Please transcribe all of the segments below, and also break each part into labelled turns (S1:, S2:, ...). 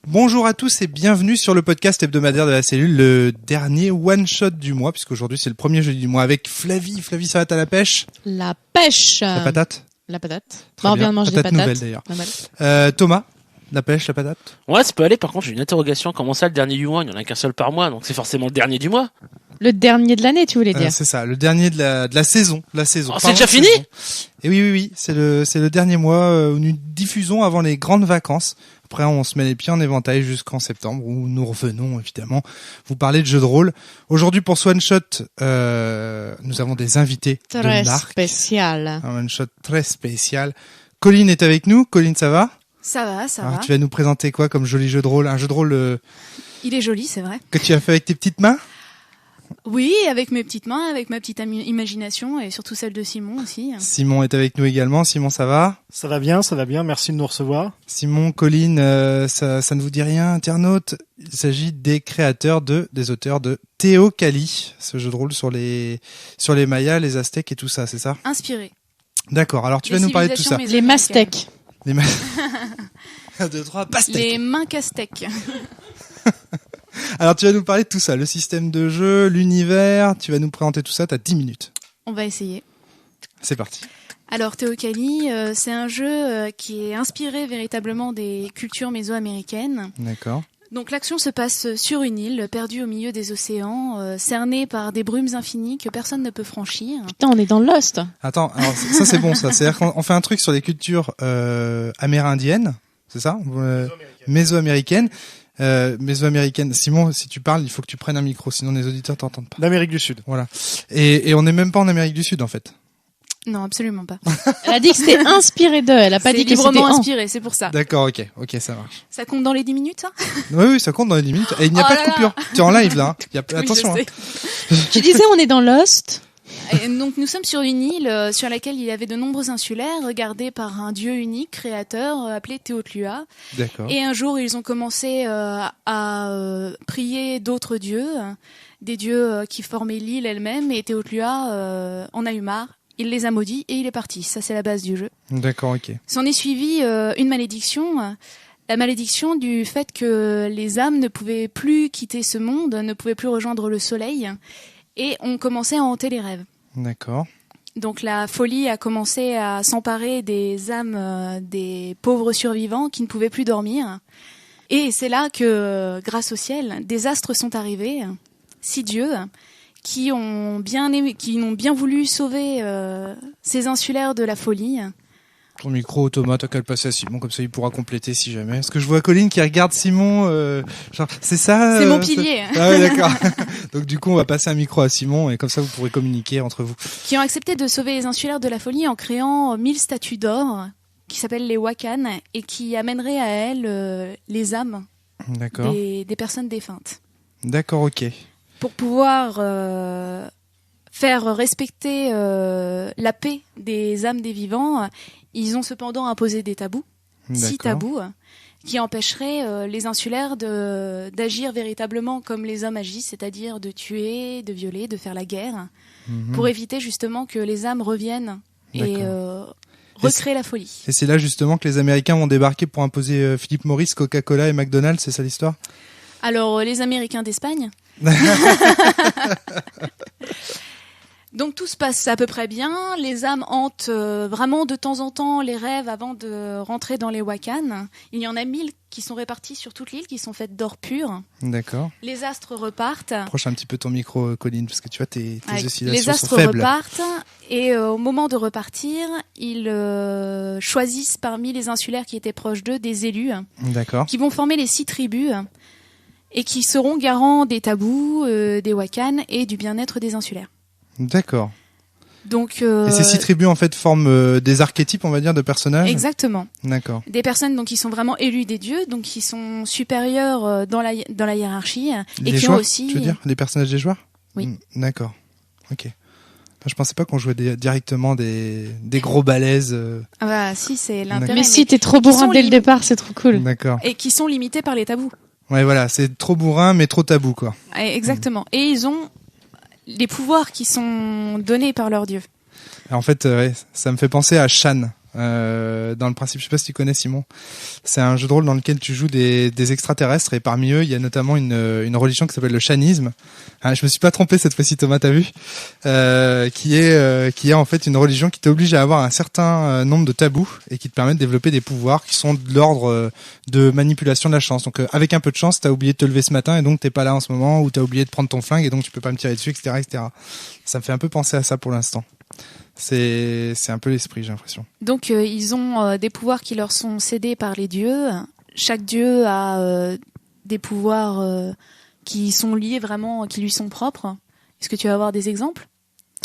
S1: Bonjour à tous et bienvenue sur le podcast hebdomadaire de la cellule, le dernier one-shot du mois, puisqu'aujourd'hui c'est le premier jeudi du mois avec Flavie. Flavie, ça va, t'as la pêche?
S2: La pêche.
S1: La patate?
S2: La patate.
S1: Très
S2: On
S1: bien.
S2: vient de manger
S1: Patate
S2: des patates.
S1: nouvelle d'ailleurs. Thomas, la pêche, la patate?
S3: Ouais, ça peut aller. Par contre, j'ai une interrogation. Comment ça, le dernier du mois? Il n'y en a qu'un seul par mois, donc c'est forcément le dernier du mois.
S2: Le dernier de l'année, tu voulais dire?
S1: C'est ça, le dernier de la saison.
S3: Oh, c'est déjà fini?
S1: Et oui, c'est le dernier mois où nous diffusons avant les grandes vacances. Après, on se met les pieds en éventail jusqu'en septembre où nous revenons évidemment vous parler de jeux de rôle. Aujourd'hui pour ce one shot, nous avons des invités
S2: Très
S1: de marque.
S2: spécial.
S1: Un one shot très spécial. Colline est avec nous. Colline, ça va?
S4: Ça va.
S1: Alors, tu vas nous présenter quoi comme joli jeu de rôle? Un jeu de rôle
S4: Il est joli, c'est vrai.
S1: que tu as fait avec tes petites mains?
S4: Oui, avec mes petites mains, avec ma petite imagination et surtout celle de Simon aussi.
S1: Simon est avec nous également. Simon, ça va?
S5: Ça va bien, merci de nous recevoir.
S1: Simon, Colline, ça ne vous dit rien, internaute? Il s'agit des auteurs de Teocalli, ce jeu de rôle sur les Mayas, les Aztèques et tout ça, c'est ça?
S4: Inspiré.
S1: D'accord, alors tu vas nous parler de tout ça.
S2: Les Mastèques.
S1: Les 1, 2, 3, pastèques.
S4: Les mains castecs.
S1: Alors tu vas nous parler de tout ça, le système de jeu, l'univers, tu vas nous présenter tout ça, t'as 10 minutes.
S4: On va essayer.
S1: C'est parti.
S4: Alors Teocalli, c'est un jeu qui est inspiré véritablement des cultures mésoaméricaines.
S1: D'accord.
S4: Donc l'action se passe sur une île perdue au milieu des océans, cernée par des brumes infinies que personne ne peut franchir.
S2: Putain, on est dans Lost.
S1: Attends, alors ça c'est bon ça, c'est-à-dire qu'on fait un truc sur les cultures amérindiennes, c'est ça? Mésoaméricaines. Mésoaméricaine. Simon, si tu parles, il faut que tu prennes un micro, sinon les auditeurs t'entendent pas.
S5: D'Amérique du Sud.
S1: Voilà. Et on n'est même pas en Amérique du Sud, en fait.
S4: Non, absolument pas.
S2: Elle a dit que c'était inspiré d'eux. Elle a pas
S4: C'est
S2: dit que c'était
S4: librement
S2: en.
S4: inspiré, c'est pour ça.
S1: D'accord, ok, ça marche.
S4: Ça compte dans les 10 minutes, ça?
S1: Oui, ça compte dans les 10 minutes. Et il n'y a
S4: Oh
S1: pas
S4: là
S1: de coupure. Tu es en live, là. Hein. Attention.
S4: Oui, je sais.
S2: Tu disais on est dans Lost.
S4: Et donc nous sommes sur une île sur laquelle il y avait de nombreux insulaires regardés par un dieu unique, créateur, appelé Teotlua.
S1: D'accord.
S4: Et un jour, ils ont commencé à prier d'autres dieux, des dieux qui formaient l'île elle-même. Et Teotlua en a eu marre. Il les a maudits et il est parti. Ça, c'est la base du jeu.
S1: D'accord, ok.
S4: S'en est suivi une malédiction. La malédiction du fait que les âmes ne pouvaient plus quitter ce monde, ne pouvaient plus rejoindre le soleil. Et on commençait à hanter les rêves.
S1: D'accord.
S4: Donc la folie a commencé à s'emparer des âmes des pauvres survivants qui ne pouvaient plus dormir. Et c'est là que, grâce au ciel, des astres sont arrivés, 6 dieux, qui ont bien voulu sauver ces insulaires de la folie.
S1: Ton micro, Thomas, t'as qu'à le passer à Simon, comme ça il pourra compléter si jamais. Est-ce que je vois Colline qui regarde Simon, genre, c'est ça?
S4: C'est mon pilier.
S1: Ah ouais, d'accord. Donc du coup, on va passer un micro à Simon et comme ça vous pourrez communiquer entre vous.
S4: Qui ont accepté de sauver les insulaires de la folie en créant 1000 statues d'or, qui s'appellent les Wakan, et qui amèneraient à elles les âmes
S1: D'accord.
S4: des personnes défuntes.
S1: D'accord, ok.
S4: Pour pouvoir faire respecter la paix des âmes des vivants, ils ont cependant imposé des tabous, 6 tabous, qui empêcheraient les insulaires d'agir véritablement comme les hommes agissent, c'est-à-dire de tuer, de violer, de faire la guerre, pour éviter justement que les âmes reviennent et recréer la folie.
S1: Et c'est là justement que les Américains vont débarquer pour imposer Philip Morris, Coca-Cola et McDonald's, c'est ça l'histoire?
S4: Alors, les Américains d'Espagne. Donc tout se passe à peu près bien. Les âmes hantent vraiment de temps en temps les rêves avant de rentrer dans les Wakan. Il y en a 1000 qui sont répartis sur toute l'île, qui sont faites d'or pur.
S1: D'accord.
S4: Les astres repartent.
S1: Approche un petit peu ton micro, Colline, parce que tu vois, tes oscillations
S4: les
S1: sont
S4: astres
S1: faibles.
S4: repartent et au moment de repartir, ils choisissent parmi les insulaires qui étaient proches d'eux des élus.
S1: D'accord.
S4: Qui vont former les 6 tribus et qui seront garants des tabous, des Wakan et du bien-être des insulaires.
S1: D'accord.
S4: Donc,
S1: et ces 6 tribus en fait forment des archétypes, on va dire, de personnages.
S4: Exactement.
S1: D'accord.
S4: Des personnes donc qui sont vraiment élus des dieux, donc qui sont supérieurs dans la hiérarchie et
S1: les
S4: qui
S1: joueurs,
S4: ont aussi.
S1: Tu veux dire les personnages des joueurs?
S4: Oui.
S1: D'accord. Ok. Je pensais pas qu'on jouait directement des gros balèzes.
S4: Ah bah si, c'est l'intérêt.
S2: Mais si t'es trop bourrin dès le départ, c'est trop cool.
S1: D'accord.
S4: Et qui sont limités par les tabous.
S1: Ouais, voilà, c'est trop bourrin mais trop tabou, quoi.
S4: Exactement. Et ils ont les pouvoirs qui sont donnés par leur dieu.
S1: En fait, ouais, ça me fait penser à Shan dans le principe. Je sais pas si tu connais, Simon. C'est un jeu de rôle dans lequel tu joues des extraterrestres et parmi eux, il y a notamment une religion qui s'appelle le chanisme. Je me suis pas trompé cette fois-ci, Thomas, t'as vu, qui est en fait une religion qui t'oblige à avoir un certain nombre de tabous et qui te permet de développer des pouvoirs qui sont de l'ordre de manipulation de la chance. Donc avec un peu de chance, t'as oublié de te lever ce matin et donc t'es pas là en ce moment, ou t'as oublié de prendre ton flingue et donc tu peux pas me tirer dessus, etc., etc. Ça me fait un peu penser à ça pour l'instant. C'est un peu l'esprit, j'ai l'impression.
S4: Donc ils ont des pouvoirs qui leur sont cédés par les dieux. Chaque dieu a des pouvoirs qui sont liés vraiment, qui lui sont propres. Est-ce que tu vas avoir des exemples ?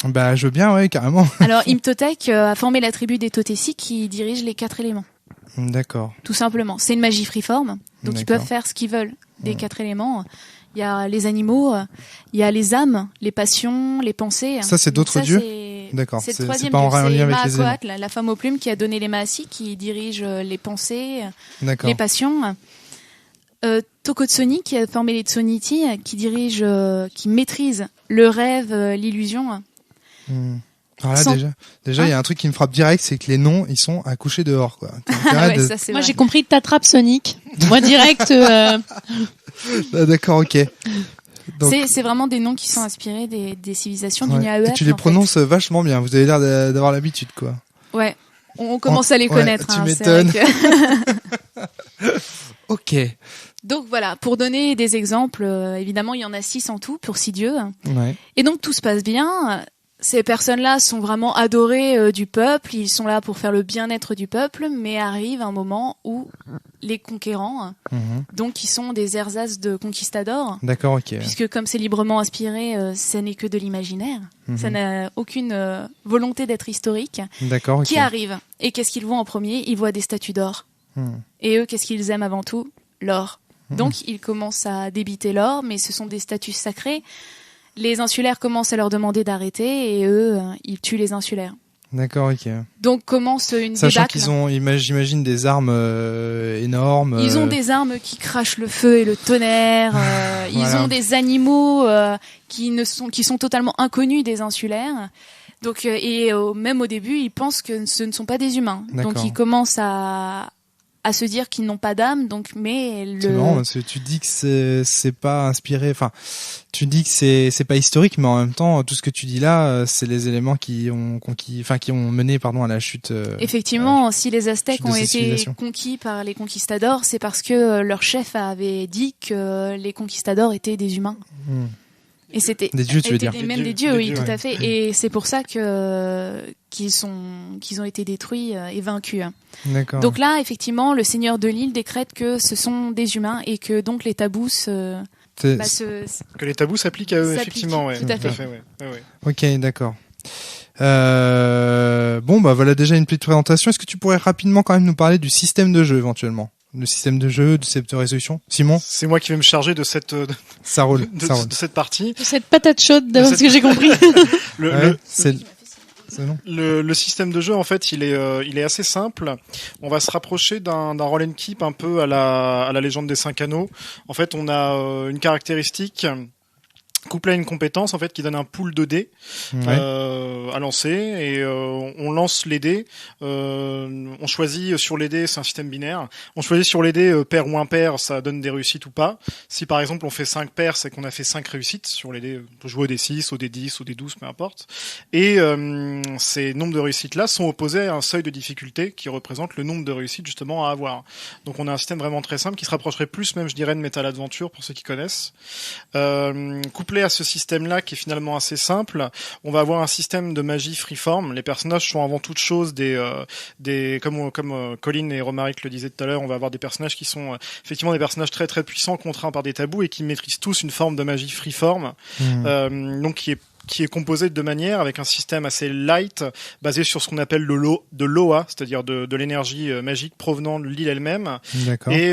S1: Bah, je veux bien, ouais, carrément.
S4: Alors, Imhotep a formé la tribu des Totési qui dirige les 4 éléments.
S1: D'accord.
S4: Tout simplement. C'est une magie freeform, donc ils
S1: D'accord.
S4: peuvent faire ce qu'ils veulent des 4 éléments. Il y a les animaux, il y a les âmes, les passions, les pensées.
S1: Ça, c'est d'autres
S4: Donc ça,
S1: dieux ? D'accord.
S4: C'est le troisième
S1: pas en
S4: dieu.
S1: lien
S4: C'est
S1: avec les éléments.
S4: Maacoatl, la femme aux plumes qui a donné les Maasai, qui dirige les pensées,
S1: D'accord.
S4: les passions. Tokotsoni qui a formé les Tsoniti, qui dirige, qui maîtrise le rêve, l'illusion.
S1: Alors là,
S4: Sans-
S1: déjà, il y a un truc qui me frappe direct, c'est que les noms, ils sont à coucher dehors, quoi. T'as intérêt
S4: Ah ouais,
S1: de-
S4: ça, c'est
S2: Moi,
S4: vrai.
S2: j'ai compris t'attrapes Sonic. Moi, direct.
S1: Ah, d'accord, ok. Donc,
S4: C'est vraiment des noms qui sont inspirés des civilisations
S1: ouais.
S4: du Niaoua.
S1: Et tu les
S4: en fait.
S1: prononces vachement bien. Vous avez l'air d'avoir l'habitude, quoi.
S4: Ouais. On commence à les
S1: Ouais,
S4: connaître.
S1: tu
S4: hein, c'est
S1: m'étonnes.
S4: vrai que-
S1: Ok.
S4: Donc voilà, pour donner des exemples, évidemment, il y en a 6 en tout pour 6 dieux.
S1: Ouais.
S4: Et donc tout se passe bien. Ces personnes-là sont vraiment adorées du peuple. Ils sont là pour faire le bien-être du peuple. Mais arrive un moment où les conquérants,
S1: Mhm.
S4: donc qui sont des ersatz de conquistadors,
S1: D'accord, ok.
S4: puisque comme c'est librement inspiré, ça n'est que de l'imaginaire.
S1: Mhm.
S4: Ça n'a aucune volonté d'être historique.
S1: D'accord, ok.
S4: Qui arrivent. Et qu'est-ce qu'ils voient en premier ? Ils voient des statues d'or.
S1: Mhm.
S4: Et eux, qu'est-ce qu'ils aiment avant tout ? L'or. Donc, ils commencent à débiter l'or, mais ce sont des statues sacrées. Les insulaires commencent à leur demander d'arrêter, et eux, ils tuent les insulaires.
S1: D'accord, ok.
S4: Donc commence une
S1: Sachant
S4: débâcle.
S1: qu'ils ont, j'imagine, des armes énormes.
S4: Ils ont des armes qui crachent le feu et le tonnerre. Ils
S1: Voilà.
S4: ont des animaux qui sont totalement inconnus des insulaires. Donc même au début, ils pensent que ce ne sont pas des humains.
S1: D'accord.
S4: Donc ils commencent à se dire qu'ils n'ont pas d'âme. Donc
S1: C'est marrant parce que tu dis que c'est pas inspiré. Enfin, tu dis que c'est pas historique, mais en même temps, tout ce que tu dis là, c'est les éléments qui ont mené, à la chute.
S4: Effectivement, si les Aztèques
S1: chute de
S4: ont
S1: ces
S4: été
S1: civilisations.
S4: conquis par les conquistadors, c'est parce que leur chef avait dit que les conquistadors étaient des humains.
S1: Hmm.
S4: Et c'était
S1: Des dieux, tu veux
S4: étaient
S1: dire.
S4: même
S5: Des
S4: des
S5: dieux,
S4: dieux,
S5: des
S4: oui,
S5: dieux,
S4: tout
S5: ouais.
S4: à fait. Et c'est pour ça qu'ils ont été détruits et vaincus.
S1: D'accord.
S4: Donc là, effectivement, le seigneur de l'île décrète que ce sont des humains et que donc les tabous
S1: C'est-
S5: Que les tabous s'appliquent à eux,
S4: S'appliquent,
S5: effectivement. Ouais.
S4: tout à fait.
S5: Ouais. Ouais.
S1: Ok, d'accord. Bon, bah voilà déjà une petite présentation. Est-ce que tu pourrais rapidement quand même nous parler du système de jeu éventuellement, le système de jeu, du système de résolution, Simon?
S5: C'est moi qui vais me charger de cette
S1: Ça roule, ça roule.
S5: de cette partie.
S2: Cette patate chaude, d'après ce que j'ai compris.
S1: Ouais, c'est non.
S5: Le système de jeu, en fait, il est assez simple. On va se rapprocher d'un roll and keep un peu à la légende des 5 anneaux. En fait, on a une caractéristique couplée à une compétence, en fait, qui donne un pool de dés
S1: Ouais.
S5: à lancer, et on lance les dés. On choisit sur les dés, c'est un système binaire. On choisit sur les dés pair ou impair, ça donne des réussites ou pas. Si par exemple on fait 5 paires, c'est qu'on a fait 5 réussites sur les dés. On peut jouer au D6, au D10, au D12, peu importe. Et ces nombres de réussites là sont opposés à un seuil de difficulté qui représente le nombre de réussites justement à avoir. Donc on a un système vraiment très simple qui se rapprocherait plus même, je dirais, de Metal Adventure pour ceux qui connaissent. Couplé à ce système-là qui est finalement assez simple, on va avoir un système de magie freeform. Les personnages sont avant toute chose comme Colin et Romaric le disaient tout à l'heure, on va avoir des personnages qui sont effectivement des personnages très très puissants contraints par des tabous et qui maîtrisent tous une forme de magie freeform, donc qui est composé de deux manières, avec un système assez light, basé sur ce qu'on appelle de l'OA, c'est-à-dire de l'énergie magique provenant de l'île elle-même,
S1: D'accord.
S5: et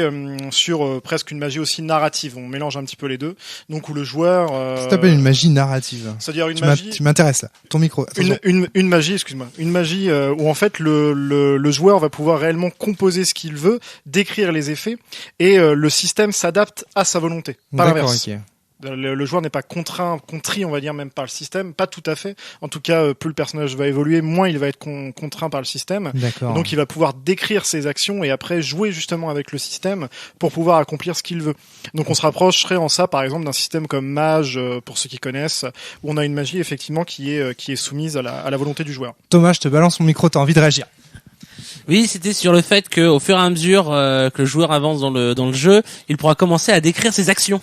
S5: sur presque une magie aussi narrative. On mélange un petit peu les deux, donc où le joueur...
S1: Ça s'appelle une magie narrative.
S5: C'est-à-dire une magie...
S1: Tu m'intéresses là. Ton micro. Attention.
S5: Une magie, excuse-moi. Une magie où en fait le joueur va pouvoir réellement composer ce qu'il veut, décrire les effets, et le système s'adapte à sa volonté. Pas
S1: D'accord,
S5: l'inverse.
S1: ok.
S5: Le joueur n'est pas contrit, on va dire, même par le système, pas tout à fait. En tout cas, plus le personnage va évoluer, moins il va être contraint par le système.
S1: D'accord.
S5: Donc il va pouvoir décrire ses actions et après jouer justement avec le système pour pouvoir accomplir ce qu'il veut. Donc on se rapprocherait en ça, par exemple, d'un système comme Mage, pour ceux qui connaissent, où on a une magie effectivement qui est soumise à la volonté du joueur.
S1: Thomas, je te balance mon micro, t'as envie de réagir?
S3: Oui, c'était sur le fait que au fur et à mesure que le joueur avance dans le jeu, il pourra commencer à décrire ses actions.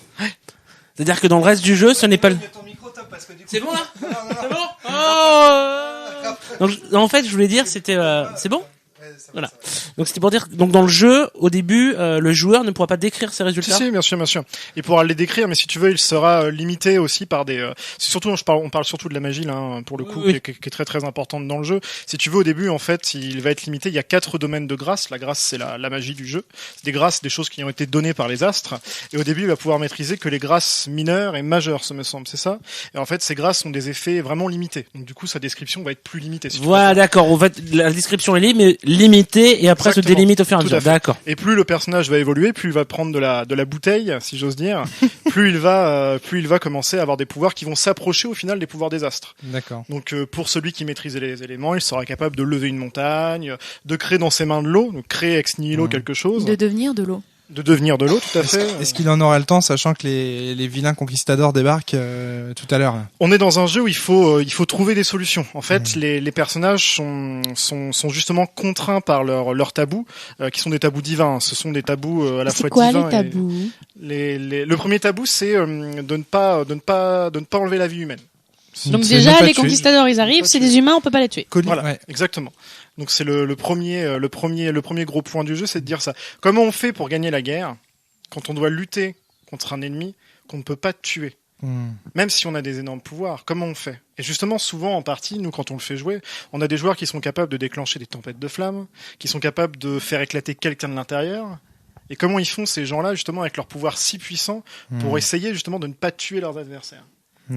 S3: C'est-à-dire que dans le reste du jeu, ce n'est pas le... C'est bon là? C'est bon? Oh donc, en fait, je voulais dire, c'était... C'est bon? Voilà. Donc c'était pour dire, donc dans le jeu, au début, le joueur ne pourra pas décrire ses résultats.
S5: Si, bien sûr. Il pourra les décrire, mais si tu veux, il sera limité aussi par des. C'est surtout, on parle surtout de la magie là, pour le coup,
S3: oui.
S5: qui est très très importante dans le jeu. Si tu veux, au début, en fait, il va être limité. Il y a 4 domaines de grâce. La grâce, c'est la magie du jeu. C'est des grâces, des choses qui ont été données par les astres. Et au début, il va pouvoir maîtriser que les grâces mineures et majeures, ce me semble, c'est ça. Et en fait, ces grâces ont des effets vraiment limités. Donc du coup, sa description va être plus limitée. Si
S3: voilà, d'accord. En fait, la description est limitée et après
S5: Exactement.
S3: se délimite au fur et à
S5: Tout à
S3: mesure.
S5: fait.
S3: D'accord.
S5: Et plus le personnage va évoluer, plus il va prendre de la bouteille, si j'ose dire, plus il va commencer à avoir des pouvoirs qui vont s'approcher au final des pouvoirs des astres.
S1: D'accord.
S5: Donc pour celui qui maîtrise les éléments, il sera capable de lever une montagne, de créer dans ses mains de l'eau, donc créer ex nihilo quelque chose,
S4: De devenir de l'eau.
S5: de devenir de l'eau, tout à fait.
S1: Est-ce qu'il en aura le temps, sachant que les vilains conquistadors débarquent tout à l'heure là?
S5: On est dans un jeu où il faut trouver des solutions. En fait, les personnages sont justement contraints par leurs tabous, qui sont des tabous divins. Ce sont des tabous à la fois
S2: C'est quoi
S5: divins.
S2: les tabous?
S5: Le premier tabou, c'est de ne pas enlever la vie humaine.
S2: Donc
S1: C'est
S2: déjà,
S1: ne pas
S2: les
S1: tuer.
S2: conquistadors, ils arrivent, c'est des humains, on peut pas les tuer.
S5: Voilà,
S1: Ouais.
S5: exactement. Donc c'est le premier gros point du jeu, c'est de dire ça. Comment on fait pour gagner la guerre quand on doit lutter contre un ennemi qu'on ne peut pas tuer? Même si on a des énormes pouvoirs, comment on fait? Et justement, souvent en partie, nous, quand on le fait jouer, on a des joueurs qui sont capables de déclencher des tempêtes de flammes, qui sont capables de faire éclater quelqu'un de l'intérieur. Et comment ils font ces gens-là, justement, avec leur pouvoir si puissant, pour essayer justement de ne pas tuer leurs adversaires?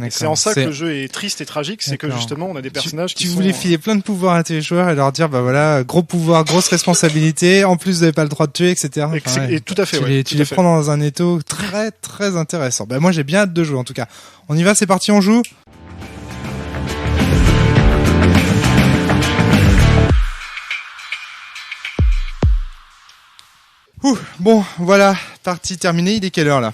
S5: Et c'est en ça que le jeu est triste et tragique, c'est que
S1: D'accord.
S5: justement, on a des personnages
S1: Tu
S5: qui
S1: voulais
S5: sont...
S1: filer plein de pouvoirs à tes joueurs et leur dire, bah voilà, gros pouvoir, grosse responsabilité, en plus vous n'avez pas le droit de tuer, etc. Enfin, ouais.
S5: Et tout à fait,
S1: Tu
S5: ouais.
S1: les,
S5: tout
S1: tu
S5: à
S1: les
S5: fait.
S1: prends dans un étau très très intéressant. Bah moi j'ai bien hâte de jouer en tout cas. On y va, c'est parti, on joue. Bon, voilà, partie terminée. Il est quelle heure là?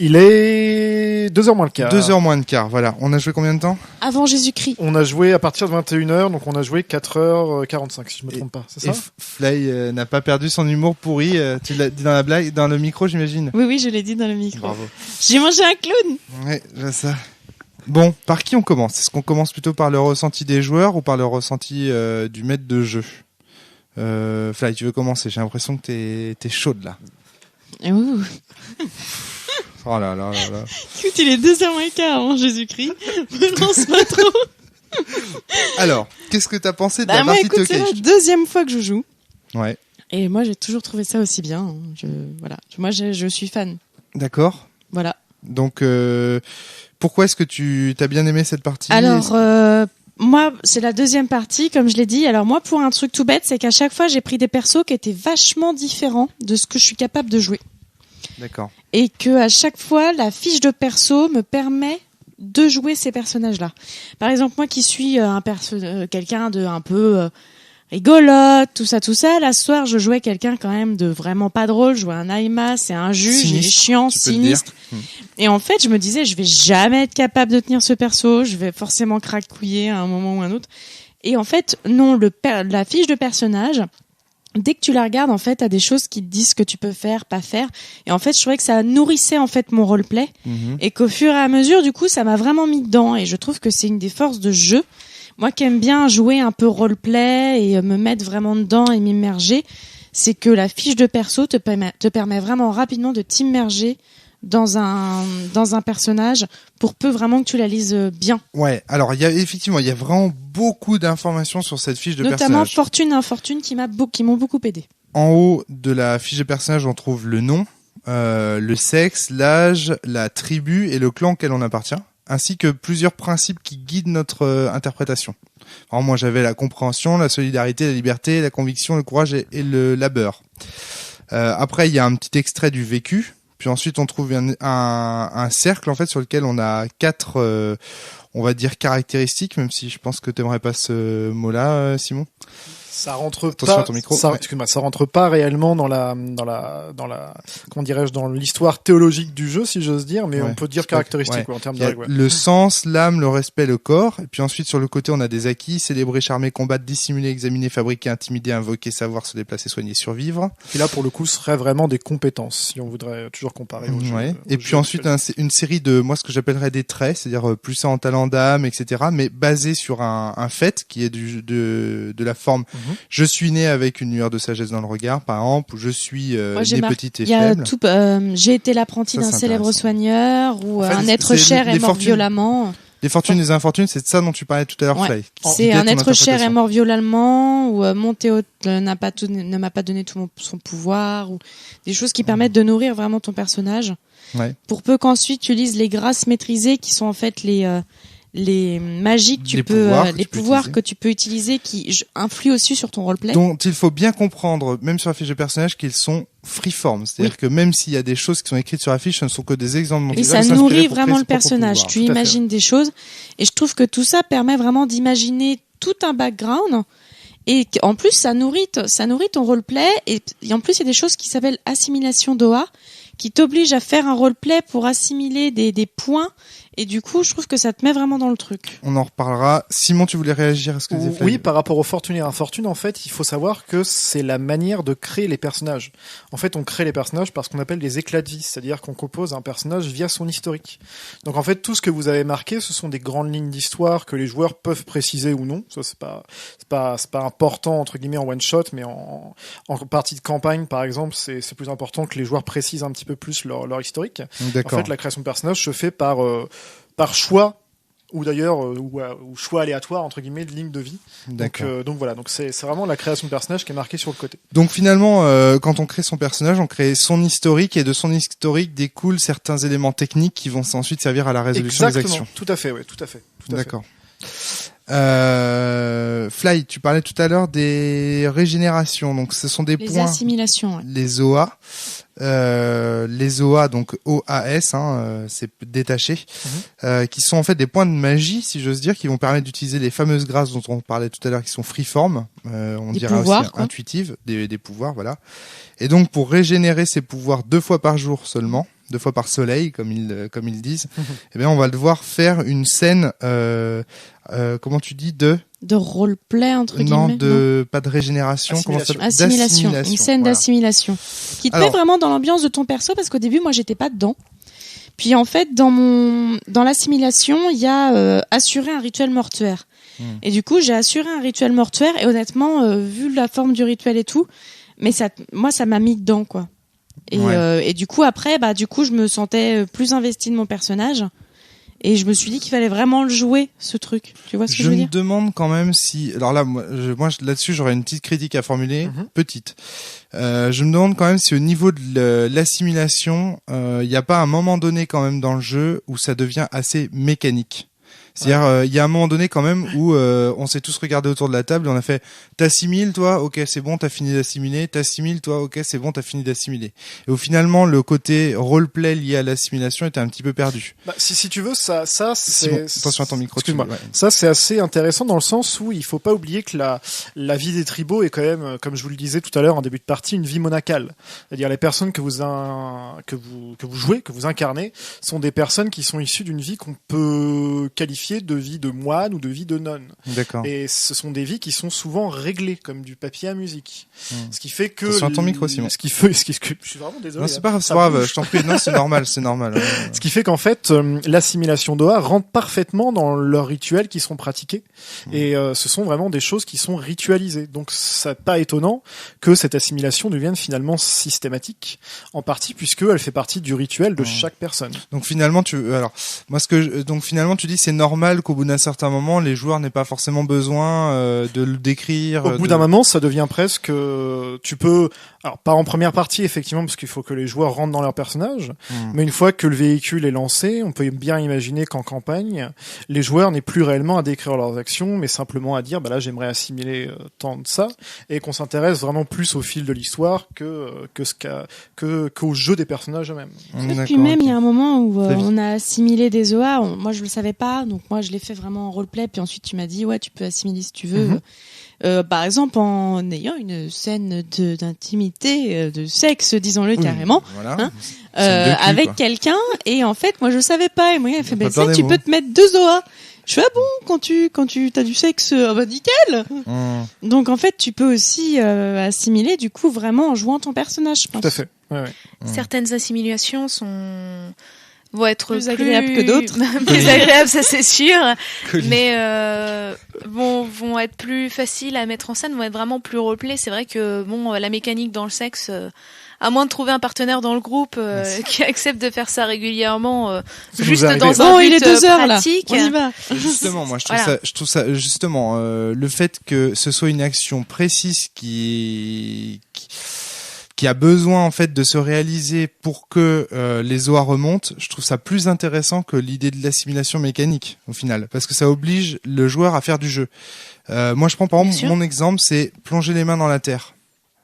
S5: Il est 2h moins le quart.
S1: 2h moins le quart, voilà. On a joué combien de temps?
S2: Avant Jésus-Christ.
S5: On a joué à partir de 21h, donc on a joué 4h45, si je me trompe pas. C'est ça?
S1: Et Fly n'a pas perdu son humour pourri. Tu l'as dit dans la blague, dans le micro, j'imagine.
S2: Oui, je l'ai dit dans le micro.
S1: Bravo.
S2: J'ai mangé un clown.
S1: Ouais, je vois ça. Bon, par qui on commence? Est-ce qu'on commence plutôt par le ressenti des joueurs ou par le ressenti du maître de jeu? Fly, tu veux commencer? J'ai l'impression que t'es chaude là.
S2: Ouh.
S1: Oh là là là là.
S2: Écoute, il est 2h15 avant Jésus-Christ. Me lance pas trop.
S1: Alors, qu'est-ce que t'as pensé de
S2: Bah
S1: la
S2: moi,
S1: partie
S2: écoute, c'est la
S1: Tokyo?
S2: deuxième fois que je joue.
S1: Ouais,
S2: Et moi, j'ai toujours trouvé ça aussi bien. hein. Voilà. Moi, je suis fan.
S1: d'accord.
S2: Voilà.
S1: Donc, pourquoi est-ce que tu t'as bien aimé cette partie?
S2: Alors, moi, c'est la deuxième partie, comme je l'ai dit. Alors moi, pour un truc tout bête, c'est qu'à chaque fois, j'ai pris des persos qui étaient vachement différents de ce que je suis capable de jouer.
S1: D'accord.
S2: Et que à chaque fois, la fiche de perso me permet de jouer ces personnages-là. Par exemple, moi qui suis quelqu'un de un peu rigolote, tout ça. Là, ce soir, je jouais quelqu'un quand même de vraiment pas drôle. Je jouais un Aïma, c'est un juge, il est
S1: Sinistre,
S2: chiant,
S1: tu peux le
S2: sinistre.
S1: dire.
S2: Et en fait, je me disais, je vais jamais être capable de tenir ce perso. Je vais forcément cracouiller à un moment ou un autre. Et en fait, non, la fiche de personnage, dès que tu la regardes, en fait, t'as des choses qui te disent ce que tu peux faire, pas faire. Et en fait, je trouvais que ça nourrissait en fait mon roleplay. Et qu'au fur et à mesure, du coup, ça m'a vraiment mis dedans. Et je trouve que c'est une des forces de ce jeu. Moi qui aime bien jouer un peu roleplay et me mettre vraiment dedans et m'immerger, c'est que la fiche de perso te permet vraiment rapidement de t'immerger dans un personnage pour peu vraiment que tu la lises bien.
S1: Ouais, alors il y a vraiment beaucoup d'informations sur cette fiche de
S2: Notamment
S1: personnage.
S2: fortune, infortune qui m'ont beaucoup aidé.
S1: En haut de la fiche de personnage, on trouve le nom, le sexe, l'âge, la tribu et le clan auquel on appartient, ainsi que plusieurs principes qui guident notre interprétation. Alors moi, j'avais la compréhension, la solidarité, la liberté, la conviction, le courage et le labeur. Après, il y a un petit extrait du vécu Puis ensuite, on trouve un cercle en fait sur lequel on a 4, on va dire caractéristiques, même si je pense que t'aimerais pas ce mot-là, Simon.
S5: Ça rentre
S1: Attention
S5: pas.
S1: à ton micro.
S5: Excuse-moi, ça rentre pas réellement dans la, comment dirais-je, dans l'histoire théologique du jeu, si j'ose dire, mais on peut dire caractéristique, en termes de règles.
S1: Le sens, l'âme, le respect, le corps. Et puis ensuite, sur le côté, on a des acquis: célébrer, charmer, combattre, dissimuler, examiner, fabriquer, intimider, invoquer, savoir, se déplacer, soigner, survivre.
S5: Et là, pour le coup, ce serait vraiment des compétences, si on voudrait toujours comparer au jeu.
S1: Et puis ensuite, une série de, moi, ce que j'appellerais des traits, c'est-à-dire plus en talent d'âme, etc., mais basé sur un fait qui est de la forme. Je suis né avec une lueur de sagesse dans le regard, par exemple, ou je suis né petite et faible.
S2: J'ai été l'apprenti d'un célèbre soigneur, ou un être cher est mort violemment.
S1: Les fortunes et les infortunes, c'est de ça dont tu parlais tout à l'heure, Fly.
S2: C'est un être cher est mort violemment, ou mon Théo ne m'a pas donné tout son pouvoir, ou des choses qui permettent de nourrir vraiment ton personnage. Pour peu qu'ensuite tu lises les grâces maîtrisées, qui sont en fait les magies que les pouvoirs que tu peux utiliser, qui influent aussi sur ton roleplay.
S1: Donc il faut bien comprendre, même sur la fiche de personnage, qu'ils sont freeform, c'est-à-dire que même s'il y a des choses qui sont écrites sur la fiche, ce ne sont que des exemples.
S2: Et ça nourrit vraiment le personnage. Tu imagines des choses, et je trouve que tout ça permet vraiment d'imaginer tout un background. Et en plus, ça nourrit ton roleplay. Et en plus, il y a des choses qui s'appellent assimilation d'OA, qui t'obligent à faire un roleplay pour assimiler des points. Et du coup, je trouve que ça te met vraiment dans le truc.
S1: On en reparlera. Simon, tu voulais réagir à ce que disait Fly ?
S5: Oui, par rapport aux fortunes et infortunes, en fait, il faut savoir que c'est la manière de créer les personnages. En fait, on crée les personnages par ce qu'on appelle des éclats de vie, c'est-à-dire qu'on compose un personnage via son historique. Donc en fait, tout ce que vous avez marqué, ce sont des grandes lignes d'histoire que les joueurs peuvent préciser ou non. Ça, c'est pas important entre guillemets en one shot, mais en partie de campagne, par exemple, c'est plus important que les joueurs précisent un petit peu plus leur historique.
S1: D'accord.
S5: En fait, la création de personnage se fait par choix, ou d'ailleurs ou choix aléatoire entre guillemets de ligne de vie. Donc voilà, donc c'est vraiment la création de personnage qui est marquée sur le côté.
S1: Donc finalement, quand on crée son personnage, on crée son historique, et de son historique découlent certains éléments techniques qui vont ensuite servir à la résolution des actions.
S5: Tout à fait, oui, tout à fait.
S1: D'accord. Fly, tu parlais tout à l'heure des régénérations, donc ce sont des points.
S2: Les assimilations. Ouais.
S1: Les OA. Les OA, donc OAS, c'est détaché, qui sont en fait des points de magie, si j'ose dire, qui vont permettre d'utiliser les fameuses grâces dont on parlait tout à l'heure, qui sont freeform, on dirait aussi intuitives, des pouvoirs, voilà. Et donc pour régénérer ces pouvoirs 2 fois par jour seulement, 2 fois par soleil, comme ils disent, eh bien on va devoir faire une scène, comment tu dis, de roleplay entre guillemets. Non, pas de régénération.
S2: Assimilation. Une scène d'assimilation qui te met vraiment dans l'ambiance de ton perso, parce qu'au début moi j'étais pas dedans. Puis en fait dans l'assimilation il y a assurer un rituel mortuaire. Et du coup j'ai assuré un rituel mortuaire, et honnêtement vu la forme du rituel et tout, mais ça m'a mis dedans quoi. Et du coup après je me sentais plus investie de mon personnage. Et je me suis dit qu'il fallait vraiment le jouer, ce truc. Tu vois ce que je veux dire ?
S1: Je me demande quand même si... Alors là, moi là-dessus, j'aurais une petite critique à formuler, petite. Je me demande quand même si au niveau de l'assimilation, il n'y a pas un moment donné quand même dans le jeu où ça devient assez mécanique. C'est-à-dire, il y a un moment donné quand même où on s'est tous regardés autour de la table et on a fait « T'assimiles, toi ? Ok, c'est bon, t'as fini d'assimiler. T'assimiles, toi ? Ok, c'est bon, t'as fini d'assimiler. » Et où finalement, le côté roleplay lié à l'assimilation était un petit peu perdu.
S5: Si tu veux, ça c'est...
S1: Bon, attention à ton micro.
S5: Excuse-moi. Ça, c'est assez intéressant dans le sens où il faut pas oublier que la vie des tribaux est quand même, comme je vous le disais tout à l'heure en début de partie, une vie monacale. C'est-à-dire les personnes que vous jouez, que vous incarnez, sont des personnes qui sont issues d'une vie qu'on peut qualifier de vie de moine ou de vie de nonne.
S1: D'accord.
S5: Et ce sont des vies qui sont souvent réglées comme du papier à musique. Ce qui fait que
S1: attention à ton micro, Simon.
S5: je suis vraiment désolé.
S1: Non, c'est pas grave, je t'en prie. Non, c'est normal.
S5: Ce qui fait qu'en fait, l'assimilation d'OA rentre parfaitement dans leurs rituels qui sont pratiqués. Et ce sont vraiment des choses qui sont ritualisées. Donc, c'est pas étonnant que cette assimilation devienne finalement systématique, en partie puisque elle fait partie du rituel de chaque personne.
S1: Donc finalement, tu dis c'est normal normal qu'au bout d'un certain moment, les joueurs n'aient pas forcément besoin de le décrire.
S5: Au bout d'un moment, ça devient presque, tu peux, alors pas en première partie effectivement, parce qu'il faut que les joueurs rentrent dans leur personnage, mais une fois que le véhicule est lancé, on peut bien imaginer qu'en campagne, les joueurs n'aient plus réellement à décrire leurs actions, mais simplement à dire, bah là j'aimerais assimiler tant de ça, et qu'on s'intéresse vraiment plus au fil de l'histoire qu'au jeu des personnages eux-mêmes.
S2: Et puis même, il y a un moment où on a assimilé des OA. Moi, je le savais pas, donc moi, je l'ai fait vraiment en roleplay. Puis ensuite, tu m'as dit, ouais, tu peux assimiler si tu veux. Par exemple, en ayant une scène d'intimité, de sexe, disons-le carrément,
S1: Voilà.
S2: avec quelqu'un. Et en fait, moi, je savais pas. Et moi, il a fait, bah, ça, tu peux te mettre 2 OA. Je fais, ah bon, quand tu t'as du sexe, bah nickel. Donc en fait, tu peux aussi assimiler du coup vraiment en jouant ton personnage, je pense.
S5: Tout à fait. Ouais.
S4: Certaines assimilations vont être
S2: plus agréables que d'autres.
S4: Plus agréables, ça c'est sûr. Mais vont être plus faciles à mettre en scène, vont être vraiment plus roleplay. C'est vrai que bon, la mécanique dans le sexe, à moins de trouver un partenaire dans le groupe qui accepte de faire ça régulièrement, juste dans un but
S2: il est 2 heures
S4: pratique.
S2: Là. On y va.
S1: Justement, moi je trouve ça justement le fait que ce soit une action précise qui a besoin en fait de se réaliser pour que les OA remontent, je trouve ça plus intéressant que l'idée de l'assimilation mécanique au final, parce que ça oblige le joueur à faire du jeu. Moi je prends par exemple mon exemple, c'est plonger les mains dans la terre.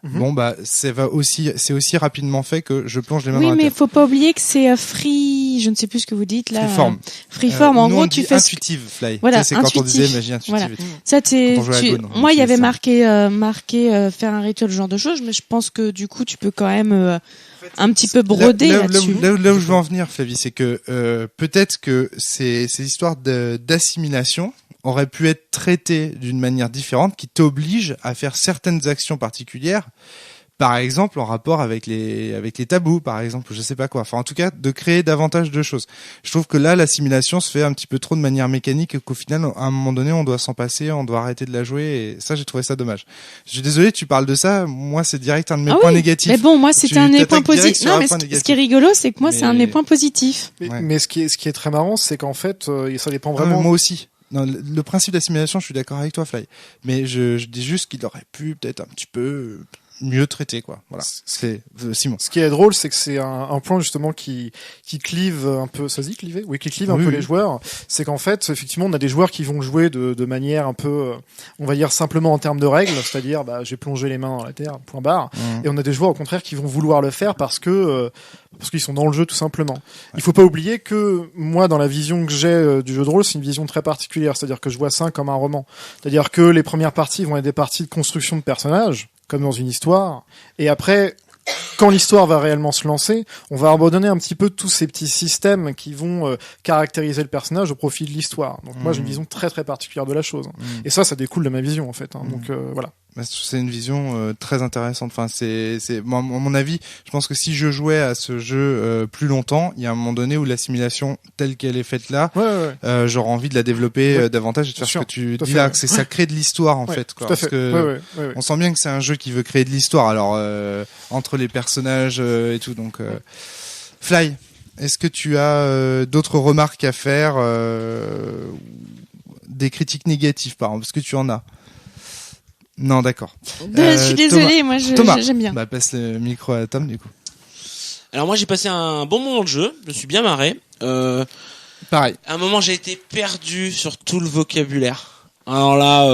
S1: Bon bah c'est aussi rapidement fait que je plonge les mains dans la terre.
S2: Oui, mais faut pas oublier que c'est free, je ne sais plus ce que vous dites là.
S1: Freeform.
S2: Freeform, en
S1: nous,
S2: gros
S1: on dit
S2: tu fais
S1: intuitive fly.
S2: Voilà,
S1: c'est quand on disait magie intuitive.
S2: Voilà. Ça moi il y avait
S1: ça.
S2: marqué faire un rituel, ce genre de choses, mais je pense que du coup tu peux quand même un petit peu broder là-dessus.
S1: Là où je veux en venir, Flavie, c'est que peut-être que ces histoires d'assimilation aurait pu être traité d'une manière différente qui t'oblige à faire certaines actions particulières, par exemple en rapport avec les tabous, par exemple, je sais pas quoi. Enfin, en tout cas, de créer davantage de choses. Je trouve que là, l'assimilation se fait un petit peu trop de manière mécanique et qu'au final, à un moment donné, on doit s'en passer, on doit arrêter de la jouer et ça, j'ai trouvé ça dommage. Je suis désolé, tu parles de ça. Moi, c'est direct un de mes points négatifs.
S2: Mais bon, moi, c'était un de mes points positifs. Non, mais ce qui est rigolo, c'est que moi, c'est un de mes points positifs.
S5: Mais ce qui est très marrant, c'est qu'en fait, ça dépend vraiment.
S1: Moi aussi. Non, le principe d'assimilation, je suis d'accord avec toi, Fly. Mais je dis juste qu'il aurait pu peut-être un petit peu mieux traité, quoi. Voilà. C'est Simon.
S5: Ce qui est drôle, c'est que c'est un point justement qui clive un peu. Ça se dit cliver ? Oui, qui clive un peu les joueurs. C'est qu'en fait, effectivement, on a des joueurs qui vont jouer de manière un peu, on va dire simplement en termes de règles, c'est-à-dire, bah, j'ai plongé les mains dans la terre, point barre. Et on a des joueurs au contraire qui vont vouloir le faire parce qu'ils sont dans le jeu tout simplement. Il faut pas oublier que moi, dans la vision que j'ai du jeu de rôle, c'est une vision très particulière. C'est-à-dire que je vois ça comme un roman. C'est-à-dire que les premières parties vont être des parties de construction de personnages, comme dans une histoire. Et après, quand l'histoire va réellement se lancer, on va abandonner un petit peu tous ces petits systèmes qui vont caractériser le personnage au profit de l'histoire. Donc moi, j'ai une vision très très particulière de la chose. Et ça découle de ma vision en fait. Donc voilà.
S1: C'est une vision très intéressante. Enfin, moi, à mon avis, je pense que si je jouais à ce jeu plus longtemps, il y a un moment donné où l'assimilation telle qu'elle est faite là, j'aurais envie de la développer davantage et de faire ce que tu dis là, que ça crée de l'histoire en fait. Quoi, parce que on sent bien que c'est un jeu qui veut créer de l'histoire. Alors entre les personnages et tout. Donc, Fly, est-ce que tu as d'autres remarques à faire, des critiques négatives par exemple, parce que tu en as? Non, d'accord.
S2: Je suis désolée, moi j'aime bien.
S1: Bah, passe le micro à Tom du coup.
S3: Alors moi j'ai passé un bon moment de jeu, je me suis bien marré.
S1: Pareil.
S3: À un moment j'ai été perdu sur tout le vocabulaire. Alors là,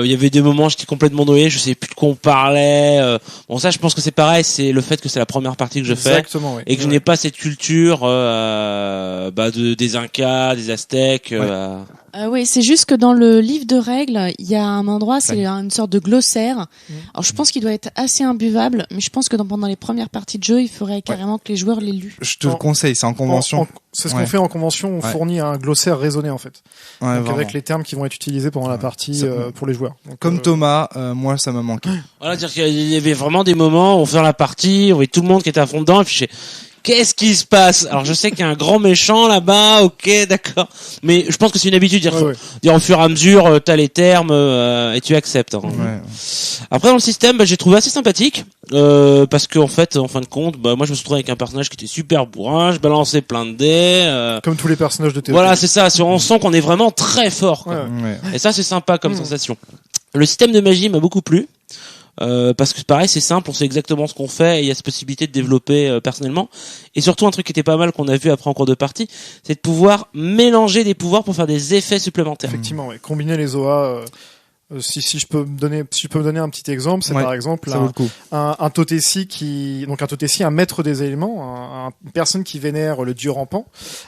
S3: il y avait des moments j'étais complètement noyé, je savais plus de quoi on parlait. Bon ça je pense que c'est pareil, c'est le fait que c'est la première partie que je fais et que je n'ai pas cette culture des Incas, des Aztèques.
S2: Oui, c'est juste que dans le livre de règles, il y a un endroit, c'est une sorte de glossaire. Alors je pense qu'il doit être assez imbuvable, mais je pense que pendant les premières parties de jeu, il faudrait carrément que les joueurs l'aient lu.
S1: Je te le conseille, c'est en convention.
S5: C'est ce qu'on fait en convention, on fournit un glossaire raisonné en fait. Donc avec les termes qui vont être utilisés pendant la partie pour les joueurs. Donc,
S1: comme Thomas, moi ça m'a manqué.
S3: Voilà, dire qu'il y avait vraiment des moments où on fait la partie, on voyait tout le monde qui était à fond dedans et puis qu'est-ce qui se passe? Alors je sais qu'il y a un grand méchant là-bas, ok, d'accord. Mais je pense que c'est une habitude, dire au fur et à mesure, t'as les termes et tu acceptes. Hein.
S1: Ouais.
S3: Après dans le système, j'ai trouvé assez sympathique parce que en fait, en fin de compte, moi je me suis trouvé avec un personnage qui était super bourrin, je balançais plein de dés.
S5: Comme tous les personnages de TOTP.
S3: Voilà, c'est ça. On sent qu'on est vraiment très fort. Quoi.
S1: Ouais.
S3: Et ça, c'est sympa comme sensation. Le système de magie m'a beaucoup plu. Parce que pareil, c'est simple, on sait exactement ce qu'on fait et il y a cette possibilité de développer personnellement. Et surtout, un truc qui était pas mal qu'on a vu après en cours de partie, c'est de pouvoir mélanger des pouvoirs pour faire des effets supplémentaires.
S5: Effectivement, combiner les OA. Si je peux me donner un petit exemple, c'est par exemple un Totesi un maître des éléments, une personne qui vénère le dieu rampant,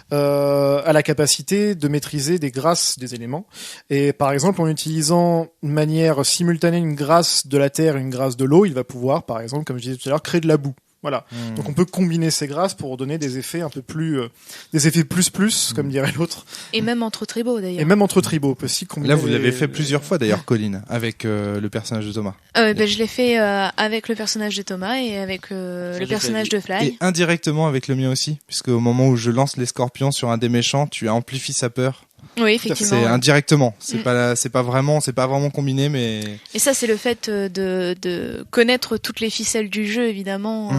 S5: a la capacité de maîtriser des grâces des éléments. Et par exemple, en utilisant de manière simultanée une grâce de la terre et une grâce de l'eau, il va pouvoir, par exemple, comme je disais tout à l'heure, créer de la boue. Voilà. Donc on peut combiner ces grâces pour donner des effets un peu plus, des effets plus, comme dirait l'autre.
S4: Et même entre tribaux d'ailleurs.
S5: Et même entre tribaux, on peut aussi combiner.
S1: Là, vous l'avez fait plusieurs fois d'ailleurs, Colline, avec le personnage de Thomas.
S4: Je l'ai fait avec le personnage de Thomas et avec le personnage de Fly.
S1: Et indirectement avec le mien aussi, puisque au moment où je lance les scorpions sur un des méchants, tu amplifies sa peur.
S4: Oui, effectivement.
S1: C'est indirectement. C'est pas vraiment combiné, mais.
S4: Et ça, c'est le fait de connaître toutes les ficelles du jeu, évidemment.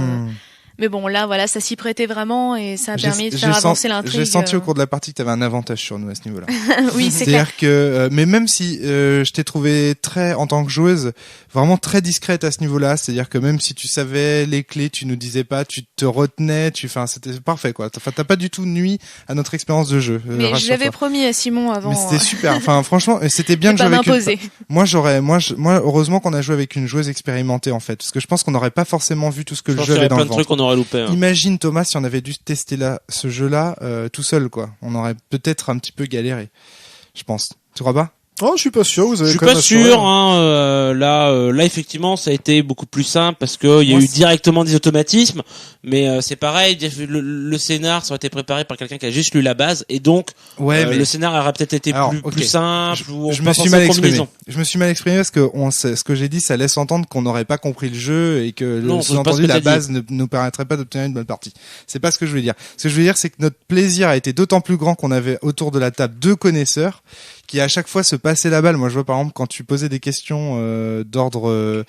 S4: Mais bon, là, voilà, ça s'y prêtait vraiment et ça a permis de faire avancer l'intrigue.
S1: J'ai senti au cours de la partie que tu avais un avantage sur nous à ce niveau-là.
S4: Oui, c'est clair.
S1: C'est-à-dire que, mais même si je t'ai trouvé en tant que joueuse, vraiment très discrète à ce niveau-là. C'est-à-dire que même si tu savais les clés, tu nous disais pas, tu te retenais, c'était parfait, quoi. Enfin, t'as pas du tout nuit à notre expérience de jeu.
S4: Mais je l'avais promis à Simon avant.
S1: Mais c'était super. Enfin, franchement, c'était bien de jouer avec moi, heureusement qu'on a joué avec une joueuse expérimentée, en fait. Parce que je pense qu'on n'aurait pas forcément vu tout ce que le jeu avait dans le ventre.
S3: Loupé, hein.
S1: Imagine Thomas si on avait dû tester ce jeu-là tout seul, quoi. On aurait peut-être un petit peu galéré, je pense. Tu crois pas?
S5: Oh, je suis pas sûr. Vous avez
S3: je suis pas sûr. Là, effectivement, ça a été beaucoup plus simple parce que il y a eu directement des automatismes. Mais c'est pareil. Le scénar ça aurait été préparé par quelqu'un qui a juste lu la base et donc le scénar aurait peut-être été plus simple.
S1: Je me suis mal exprimé. Je me suis mal exprimé parce que ce que j'ai dit, ça laisse entendre qu'on n'aurait pas compris le jeu et que sous-entendu la base ne nous permettrait pas d'obtenir une bonne partie. C'est pas ce que je veux dire. Ce que je veux dire, c'est que notre plaisir a été d'autant plus grand qu'on avait autour de la table 2 connaisseurs qui à chaque fois se passaient la balle. Moi, je vois par exemple quand tu posais des questions d'ordre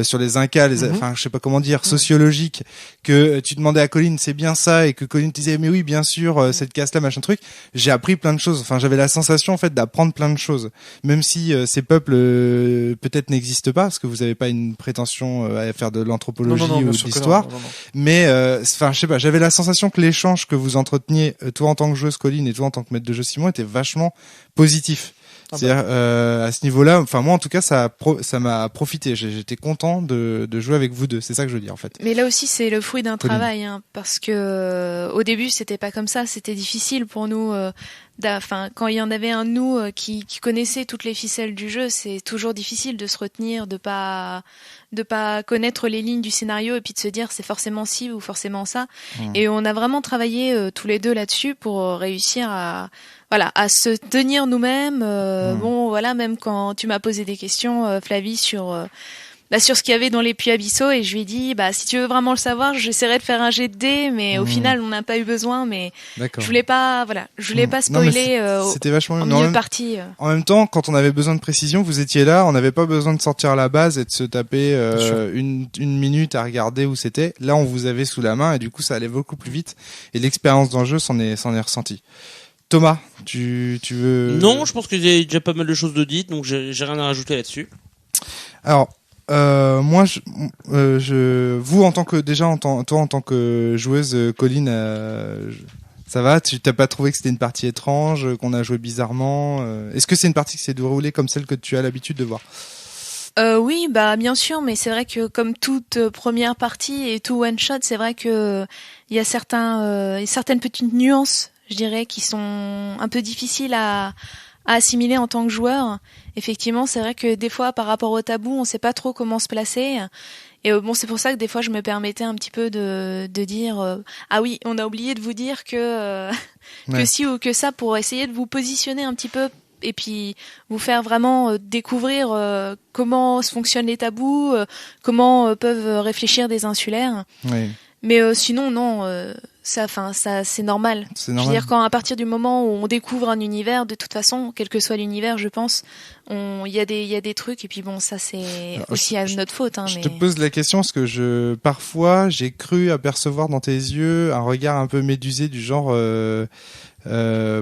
S1: sur les Incas, enfin, je sais pas comment dire, sociologiques, que tu demandais à Colline, c'est bien ça, et que Colline te disait, mais oui, bien sûr, cette casse-là, machin truc. J'ai appris plein de choses. Enfin, j'avais la sensation en fait d'apprendre plein de choses, même si ces peuples peut-être n'existent pas, parce que vous avez pas une prétention à faire de l'anthropologie ou de l'histoire. Mais enfin, je sais pas, j'avais la sensation que l'échange que vous entreteniez, toi en tant que joueuse Colline et toi en tant que maître de jeu Simon, était vachement positif. C'est-à-dire à ce niveau-là, enfin moi en tout cas ça m'a profité. J'étais content de jouer avec vous deux. C'est ça que je veux dire en fait.
S4: Mais là aussi c'est le fruit d'un travail, hein, parce que au début c'était pas comme ça. C'était difficile pour nous. Enfin, quand il y en avait un de nous qui connaissait toutes les ficelles du jeu, c'est toujours difficile de se retenir, de pas connaître les lignes du scénario et puis de se dire c'est forcément ci ou forcément ça. Et on a vraiment travaillé tous les deux là-dessus pour réussir à se tenir nous-mêmes. Bon, voilà, même quand tu m'as posé des questions, Flavie, sur ce qu'il y avait dans les puits abyssaux, et je lui ai dit, si tu veux vraiment le savoir, j'essaierai de faire un jet de dés, mais au final, on n'a pas eu besoin, mais je voulais pas spoiler
S1: c'était vachement
S4: en milieu de partie.
S1: En même temps, quand on avait besoin de précision, vous étiez là, on n'avait pas besoin de sortir la base et de se taper une minute à regarder où c'était. Là, on vous avait sous la main et du coup, ça allait beaucoup plus vite et l'expérience dans le jeu s'en est ressentie. Thomas, tu veux...
S3: Non, je pense que j'ai déjà pas mal de choses de dites, donc j'ai rien à rajouter là-dessus.
S1: Alors, moi, vous en tant que toi en tant que joueuse, Colline, ça va? Tu t'as pas trouvé que c'était une partie étrange, qu'on a joué bizarrement? Est-ce que c'est une partie qui s'est déroulée comme celle que tu as l'habitude de voir?
S4: Oui, bien sûr, mais c'est vrai que comme toute première partie et tout one shot, c'est vrai que il y a certaines petites nuances, je dirais, qui sont un peu difficiles à assimiler en tant que joueur. Effectivement, c'est vrai que des fois, par rapport au tabou, on sait pas trop comment se placer. Et c'est pour ça que des fois, je me permettais un petit peu de dire ah oui, on a oublié de vous dire que que ci ou que ça, pour essayer de vous positionner un petit peu et puis vous faire vraiment découvrir comment fonctionnent les tabous, comment peuvent réfléchir des insulaires.
S1: Oui.
S4: Mais sinon, non, ça, c'est normal.
S1: C'est
S4: Je
S1: normal.
S4: veux dire, à partir du moment où on découvre un univers, de toute façon, quel que soit l'univers, je pense, il y a des trucs, et puis bon, ça c'est
S1: Alors,
S4: aussi à notre faute. Hein,
S1: Je
S4: mais...
S1: te pose la question parce que parfois, j'ai cru apercevoir dans tes yeux un regard un peu médusé du genre,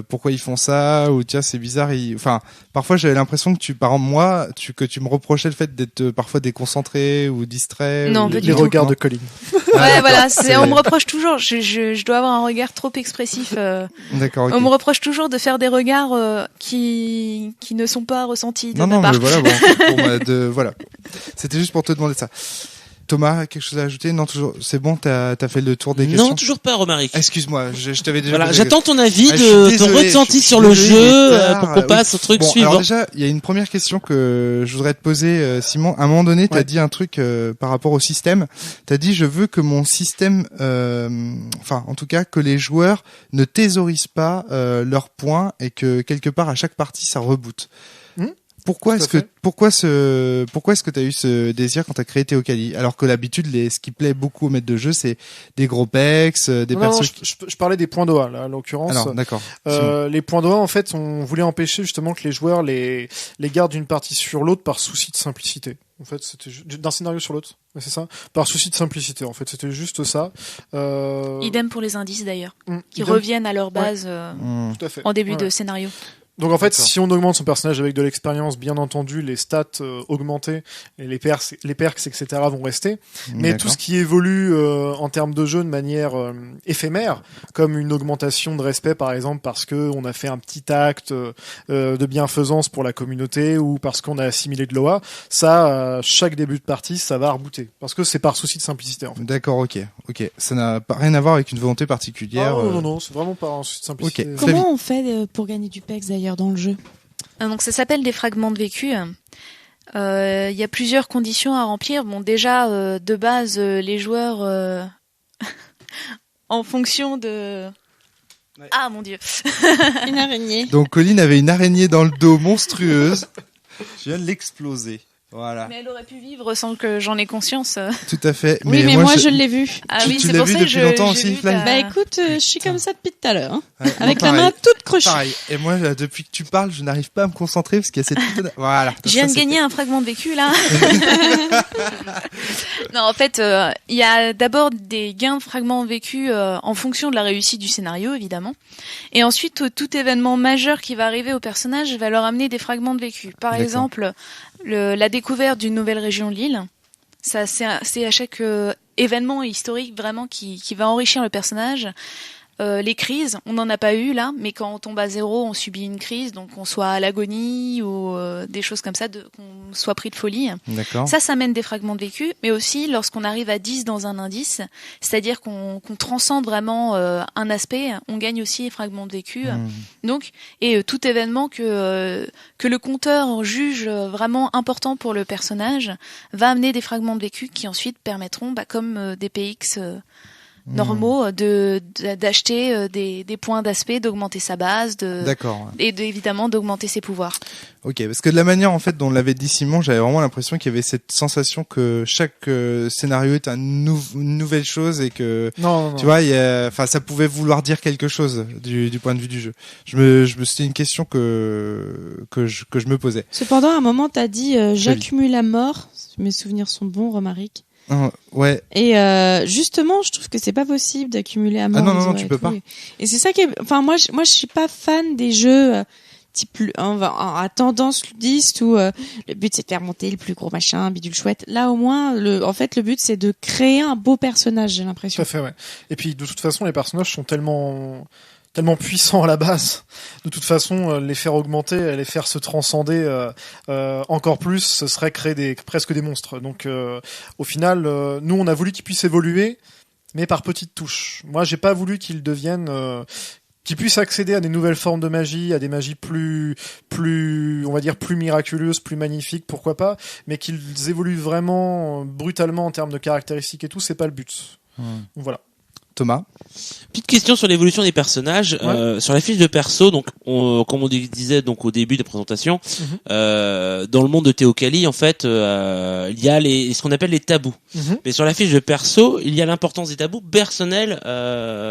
S1: pourquoi ils font ça, ou tiens, c'est bizarre. Enfin, parfois, j'avais l'impression que que tu me reprochais le fait d'être parfois déconcentré ou distrait.
S4: Non,
S1: ou...
S4: pas du
S5: Les
S4: tout.
S5: regards de Colline.
S4: Ouais, voilà,
S1: c'est-
S4: on me reproche toujours. Je dois avoir un regard trop expressif.
S1: D'accord. Ok.
S4: On me reproche toujours de faire des regards qui ne sont pas ressentis de
S1: Non,
S4: ma
S1: non,
S4: part.
S1: mais voilà, voilà. C'était juste pour te demander ça. Thomas, quelque chose à ajouter? Non, toujours. C'est bon, t'as fait le tour des questions.
S3: Non, toujours pas, Romaric.
S1: Excuse-moi, je t'avais déjà.
S3: Voilà,
S1: posé la
S3: j'attends ton avis
S1: Ah, je suis
S3: de ton
S1: désolé,
S3: ressenti
S1: je suis
S3: sur le
S1: désolé,
S3: jeu
S1: il est tard,
S3: pour qu'on passe au truc
S1: Bon,
S3: suivant.
S1: alors déjà, il y a une première question que je voudrais te poser, Simon. À un moment donné, t'as
S5: Ouais.
S1: dit un truc par rapport au système. T'as dit, je veux que mon système, enfin, en tout cas, que les joueurs ne thésaurisent pas leurs points et que quelque part à chaque partie ça reboote. Pourquoi
S5: Tout à
S1: est-ce que
S5: fait.
S1: pourquoi est-ce que tu as eu ce désir quand tu as créé Théocalie, alors que l'habitude ce qui plaît beaucoup aux maîtres de jeu c'est des gros pecs, des
S5: Non, non,
S1: persos.
S5: je parlais des points d'OA, là, en l'occurrence.
S1: Alors d'accord.
S5: Les points d'OA, en fait, on voulait empêcher justement que les joueurs les gardent d'une partie sur l'autre par souci de simplicité. En fait, c'était d'un scénario sur l'autre. Ouais, c'est ça. Par souci de simplicité, en fait, c'était juste ça.
S4: Idem pour les indices d'ailleurs, qui
S5: idem.
S4: reviennent à leur base
S5: Tout à fait.
S4: en début
S5: Ouais.
S4: de scénario.
S5: Donc en fait,
S1: D'accord.
S5: si on augmente son personnage avec de l'expérience, bien entendu, les stats augmentées, et les perks, etc. vont rester. Mais tout ce qui évolue en termes de jeu de manière éphémère, comme une augmentation de respect par exemple parce que on a fait un petit acte de bienfaisance pour la communauté ou parce qu'on a assimilé de l'OA, ça, chaque début de partie, ça va rebooter parce que c'est par souci de simplicité en fait.
S1: D'accord, ok. Ça n'a rien à voir avec une volonté particulière.
S5: Ah, non, c'est vraiment par un souci de simplicité.
S1: Ok.
S2: Comment on fait pour gagner du PEX d'ailleurs dans le jeu?
S4: Donc ça s'appelle des fragments de vécu. Il y a plusieurs conditions à remplir. Bon, déjà de base, les joueurs, en fonction de ah mon dieu,
S2: Une araignée.
S1: Donc Colline avait une araignée dans le dos monstrueuse. Je viens de l'exploser. Voilà.
S4: mais elle aurait pu vivre sans que j'en ai conscience.
S1: Tout à fait.
S2: Oui, mais moi je l'ai vu.
S4: Ah
S1: Tu
S4: oui, c'est
S1: l'as
S4: pour
S1: vu
S4: ça que
S1: depuis longtemps aussi,
S4: j'ai vu
S1: Fly
S4: ta-
S2: Bah écoute, je suis comme ça depuis tout à l'heure, hein.
S1: Ouais,
S2: Avec
S1: non,
S2: la main
S1: pareil.
S2: toute crochue.
S1: Pareil. Et moi, depuis que tu parles, je n'arrive pas à me concentrer parce qu'il y a cette petite... Voilà.
S4: Je viens de gagner un fragment de vécu là. Non, en fait, il y a d'abord des gains de fragments de vécu en fonction de la réussite du scénario, évidemment. Et ensuite, tout événement majeur qui va arriver au personnage va leur amener des fragments de vécu. Par
S1: D'accord.
S4: exemple, la découverte d'une nouvelle région de l'île. Ça, c'est à chaque événement historique vraiment qui va enrichir le personnage. Les crises, on n'en a pas eu là, mais quand on tombe à 0, on subit une crise, donc qu'on soit à l'agonie ou des choses comme ça, qu'on soit pris de folie.
S1: D'accord.
S4: Ça mène des fragments de vécu, mais aussi lorsqu'on arrive à 10 dans un indice, c'est-à-dire qu'on transcende vraiment un aspect, on gagne aussi des fragments de vécu. Donc, et tout événement que le compteur juge vraiment important pour le personnage va amener des fragments de vécu qui ensuite permettront, comme des PX normaux, d'acheter des points d'aspect, d'augmenter sa base,
S1: D'accord.
S4: et évidemment d'augmenter ses pouvoirs.
S1: Ok, parce que de la manière en fait dont l'avait dit Simon, j'avais vraiment l'impression qu'il y avait cette sensation que chaque scénario est une nouvelle chose et que
S5: Non.
S1: tu vois, enfin ça pouvait vouloir dire quelque chose du point de vue du jeu. C'était une question que je me posais.
S2: Cependant, à un moment, t'as dit j'accumule la mort. Si mes souvenirs sont bons, Romaric.
S1: Ouais.
S2: Et justement, je trouve que c'est pas possible d'accumuler à mort.
S1: Ah non,
S2: les
S1: non,
S2: oreilles
S1: tu
S2: et
S1: peux
S2: tout.
S1: pas.
S2: Et c'est ça qui est. Enfin, moi, je suis pas fan des jeux type à tendance ludiste où le but c'est de faire monter le plus gros machin, bidule chouette. Là, au moins, en fait, le but c'est de créer un beau personnage. J'ai
S5: Tout
S2: l'impression.
S5: à fait, ouais. Et puis, de toute façon, les personnages sont tellement puissants à la base. De toute façon, les faire augmenter, les faire se transcender encore plus, ce serait créer presque des monstres. Donc, au final, nous, on a voulu qu'ils puissent évoluer, mais par petites touches. Moi, j'ai pas voulu qu'ils deviennent... qu'ils puissent accéder à des nouvelles formes de magie, à des magies plus, on va dire, plus miraculeuses, plus magnifiques, pourquoi pas, mais qu'ils évoluent vraiment brutalement en termes de caractéristiques et tout, c'est pas le but. Donc, voilà.
S1: Thomas.
S3: Petite question sur l'évolution des personnages. Sur la fiche de perso, donc comme on disait donc au début de la présentation, dans le monde de Théocalie, en fait, il y a ce qu'on appelle les tabous. Mais sur la fiche de perso, il y a l'importance des tabous personnels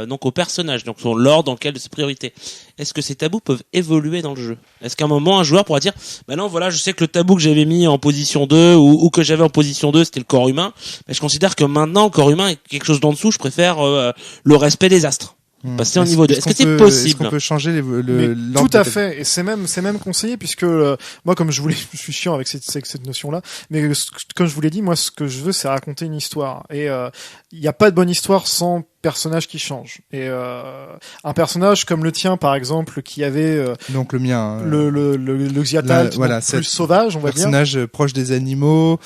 S3: donc aux personnages, donc sur l'ordre dans lequel de ses priorités. Est-ce que ces tabous peuvent évoluer dans le jeu? Est-ce qu'à un moment un joueur pourra dire bah non, voilà, je sais que le tabou que j'avais mis en position 2 ou que j'avais en position 2, c'était le corps humain, mais je considère que maintenant le corps humain est quelque chose d'en dessous, je préfère le respect des astres. Passer au niveau 2. Est-ce que c'est possible?
S1: Est-ce qu'on peut changer
S5: tout à fait, et c'est même conseillé, puisque moi, comme je suis chiant avec cette notion-là, mais comme je vous l'ai dit, moi, ce que je veux, c'est raconter une histoire, et il n'y a pas de bonne histoire sans personnage qui change. Et un personnage comme le tien, par exemple, qui avait
S1: donc le mien,
S5: le Xiatal,
S1: voilà,
S5: plus sauvage, on va dire,
S1: personnage proche des animaux.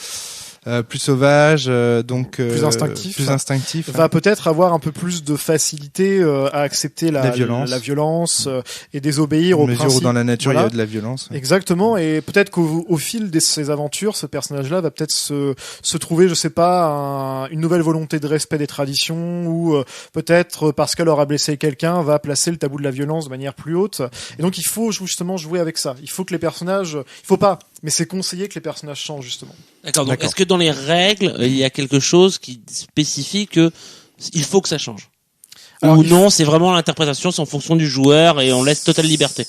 S1: Plus sauvage, donc
S5: plus instinctif, va peut-être avoir un peu plus de facilité à accepter la violence et désobéir aux principes.
S1: Où dans la nature il y a de la violence.
S5: Exactement, et peut-être qu'au fil de ses aventures, ce personnage-là va peut-être se trouver, je sais pas, une nouvelle volonté de respect des traditions, ou peut-être parce qu'elle aura blessé quelqu'un, va placer le tabou de la violence de manière plus haute. Et donc il faut justement jouer avec ça. Il faut que les personnages, il faut pas, mais c'est conseillé que les personnages changent justement.
S3: D'accord. Donc est-ce que dans les règles, il y a quelque chose qui spécie que il faut que ça change? Alors, ou non, c'est vraiment l'interprétation, c'est en fonction du joueur et on laisse totale liberté?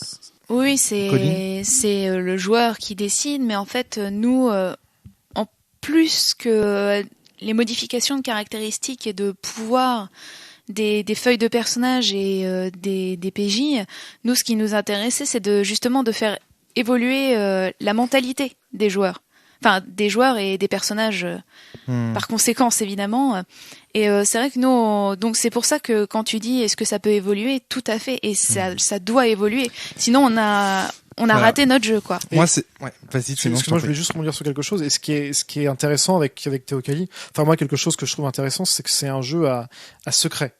S4: Oui, c'est le joueur qui décide, mais en fait, nous, en plus que les modifications de caractéristiques et de pouvoir des feuilles de personnages et des PJ, nous, ce qui nous intéressait, c'est justement de faire évoluer la mentalité des joueurs. Enfin, des joueurs et des personnages par conséquence, évidemment. Et c'est vrai que nous, donc c'est pour ça que quand tu dis est-ce que ça peut évoluer, tout à fait, et ça doit évoluer. Sinon, on a raté notre jeu, quoi.
S1: Moi, c'est vas-y, c'est
S5: moi, je voulais juste rebondir sur quelque chose. Et ce qui est intéressant avec Théocalie, enfin moi, quelque chose que je trouve intéressant, c'est que c'est un jeu à secret.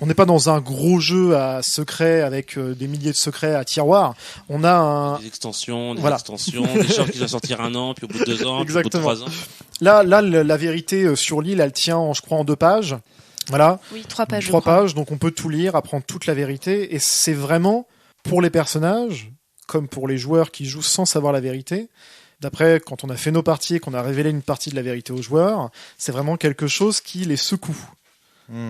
S5: On n'est pas dans un gros jeu à secret avec des milliers de secrets à tiroir. On a
S3: des extensions, des choses qui doivent sortir 1 an, puis au bout de 2 ans, puis au bout de 3 ans.
S5: Là, la vérité sur l'île, elle tient, je crois, en 2 pages. Voilà.
S4: Oui, 3 pages.
S5: 3 pages, donc on peut tout lire, apprendre toute la vérité, et c'est vraiment pour les personnages, comme pour les joueurs qui jouent sans savoir la vérité. D'après, quand on a fait nos parties et qu'on a révélé une partie de la vérité aux joueurs, c'est vraiment quelque chose qui les secoue.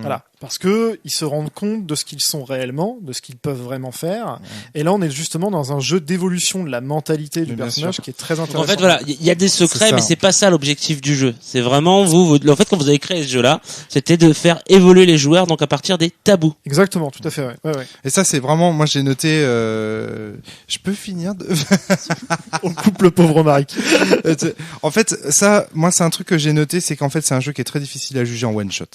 S5: Voilà, parce que ils se rendent compte de ce qu'ils sont réellement, de ce qu'ils peuvent vraiment faire. Et là, on est justement dans un jeu d'évolution de la mentalité du personnage qui est très intéressant.
S3: Donc en fait, voilà, il y a des secrets, mais c'est pas ça l'objectif du jeu. C'est vraiment en fait, quand vous avez créé ce jeu-là, c'était de faire évoluer les joueurs, donc à partir des tabous.
S5: Exactement, tout à fait. Ouais.
S1: Et ça, c'est vraiment, moi, j'ai noté. Je peux finir
S5: On coupe le pauvre Marek.
S1: En fait, ça, moi, c'est un truc que j'ai noté, c'est qu'en fait, c'est un jeu qui est très difficile à juger en one shot.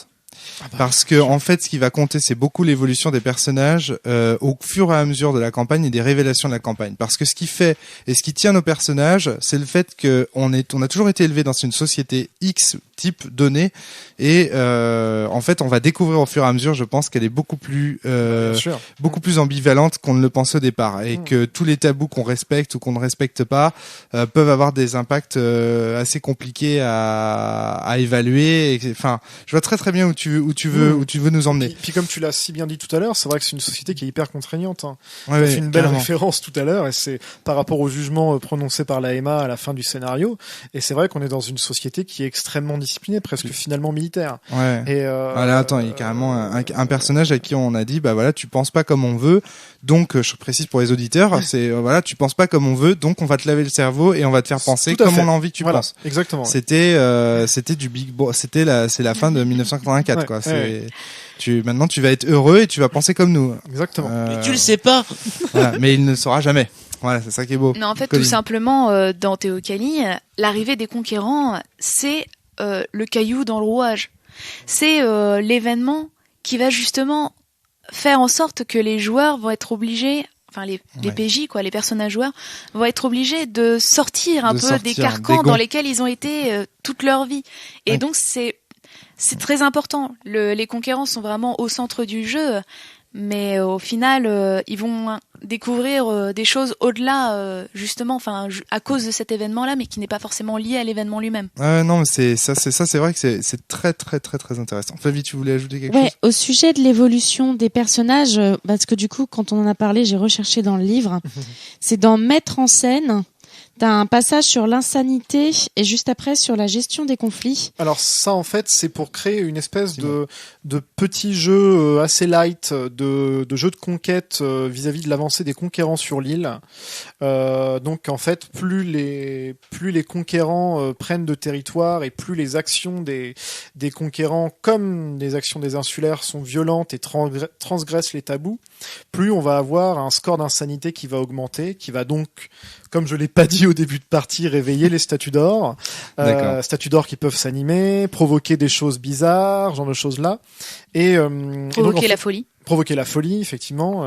S1: Parce que en fait, ce qui va compter, c'est beaucoup l'évolution des personnages au fur et à mesure de la campagne et des révélations de la campagne. Parce que ce qui fait et ce qui tient nos personnages, c'est le fait que on a toujours été élevé dans une société X type donné, et en fait, on va découvrir au fur et à mesure, je pense, qu'elle est beaucoup plus ambivalente qu'on ne le pensait au départ, et que tous les tabous qu'on respecte ou qu'on ne respecte pas peuvent avoir des impacts assez compliqués à évaluer. Enfin, je vois très bien où tu veux nous emmener.
S5: Puis comme tu l'as si bien dit tout à l'heure, c'est vrai que c'est une société qui est hyper contraignante. Hein.
S1: Ouais,
S5: tu as fait une belle référence tout à l'heure, et c'est par rapport au jugement prononcé par l'AMA à la fin du scénario. Et c'est vrai qu'on est dans une société qui est extrêmement disciplinée, presque finalement militaire.
S1: Ouais.
S5: Et
S1: là, attends, il y a carrément un personnage à qui on a dit, bah voilà, tu penses pas comme on veut. Donc, je précise pour les auditeurs, c'est voilà, tu penses pas comme on veut, donc on va te laver le cerveau et on va te faire penser comme on a envie que tu penses.
S5: Exactement.
S1: C'était du Big Boss, c'est la fin de 1984 quoi. Maintenant tu vas être heureux et tu vas penser comme nous.
S5: Exactement.
S3: Mais tu le sais pas.
S1: Voilà, mais il ne le saura jamais. Voilà, c'est ça qui est beau.
S4: Non, en fait, tout simplement, dans Théocalie, l'arrivée des conquérants, c'est le caillou dans le rouage. C'est l'événement qui va justement faire en sorte que les joueurs vont être obligés, enfin les PJ, quoi, les personnages joueurs, vont être obligés de sortir des carcans dans lesquels ils ont été toute leur vie. Et donc c'est très important. Les conquérants sont vraiment au centre du jeu, Mais au final, ils vont découvrir des choses au-delà, justement, enfin, à cause de cet événement-là, mais qui n'est pas forcément lié à l'événement lui-même.
S1: Non, mais c'est vrai que c'est très très très très intéressant. Flavie, tu voulais ajouter quelque chose?
S2: Au sujet de l'évolution des personnages, parce que du coup, quand on en a parlé, j'ai recherché dans le livre. C'est dans Mettre en scène. T'as un passage sur l'insanité et juste après sur la gestion des conflits.
S5: Alors ça, en fait, c'est pour créer une espèce de petit jeu assez light, de jeu de conquête vis-à-vis de l'avancée des conquérants sur l'île. Donc en fait, plus les conquérants prennent de territoire et plus les actions des conquérants, comme les actions des insulaires, sont violentes et transgressent les tabous, plus on va avoir un score d'insanité qui va augmenter, qui va donc, comme je l'ai pas dit au début de partie, réveiller les statues d'or. Statues d'or qui peuvent s'animer, provoquer des choses bizarres, genre de choses là.
S4: Provoquer la folie.
S5: Provoquer la folie, effectivement.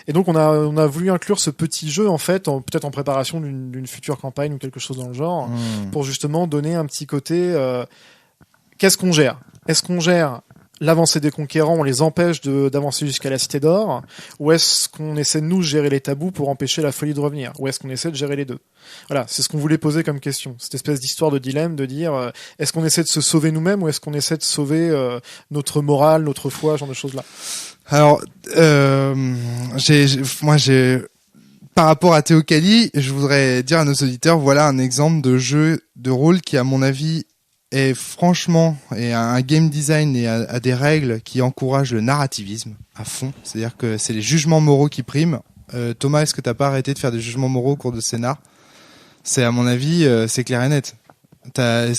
S5: Et donc on a voulu inclure ce petit jeu, en fait, peut-être en préparation d'une future campagne ou quelque chose dans le genre, pour justement donner un petit côté... qu'est-ce qu'on gère? Est-ce qu'on gère l'avancée des conquérants, on les empêche d'avancer jusqu'à la Cité d'Or, ou est-ce qu'on essaie de nous gérer les tabous pour empêcher la folie de revenir, ou est-ce qu'on essaie de gérer les deux? Voilà, c'est ce qu'on voulait poser comme question, cette espèce d'histoire de dilemme, de dire est-ce qu'on essaie de se sauver nous-mêmes, ou est-ce qu'on essaie de sauver notre morale, notre foi, genre de choses-là.
S1: Alors, moi j'ai par rapport à Théocalie, je voudrais dire à nos auditeurs, voilà un exemple de jeu de rôle qui, à mon avis, est franchement et a un game design et a des règles qui encouragent le narrativisme à fond. C'est-à-dire que c'est les jugements moraux qui priment. Thomas, est-ce que t'as pas arrêté de faire des jugements moraux au cours de scénar? C'est, à mon avis, c'est clair et net.
S3: Moi,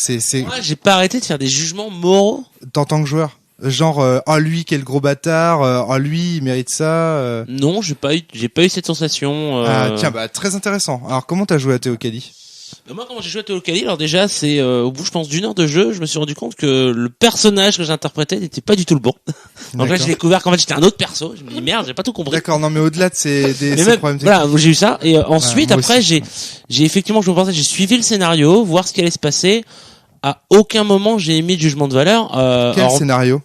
S3: j'ai pas arrêté de faire des jugements moraux.
S1: En tant que joueur. Genre, lui, quel gros bâtard, lui, il mérite ça.
S3: Non, j'ai pas eu cette sensation.
S1: Tiens, très intéressant. Alors, comment t'as joué à Théocalie?
S3: Moi, quand j'ai joué à Théocalie, alors déjà, c'est au bout, je pense, d'1 heure de jeu, je me suis rendu compte que le personnage que j'interprétais n'était pas du tout le bon. Donc là, j'ai découvert qu'en fait, j'étais un autre perso. Je me dis merde, j'ai pas tout compris.
S1: D'accord, non, mais au-delà de ces problèmes techniques.
S3: Voilà, j'ai eu ça. Et ensuite, après, j'ai effectivement, je me pensais, j'ai suivi le scénario, voir ce qui allait se passer. À aucun moment, j'ai émis de jugement de valeur.
S1: Quel scénario?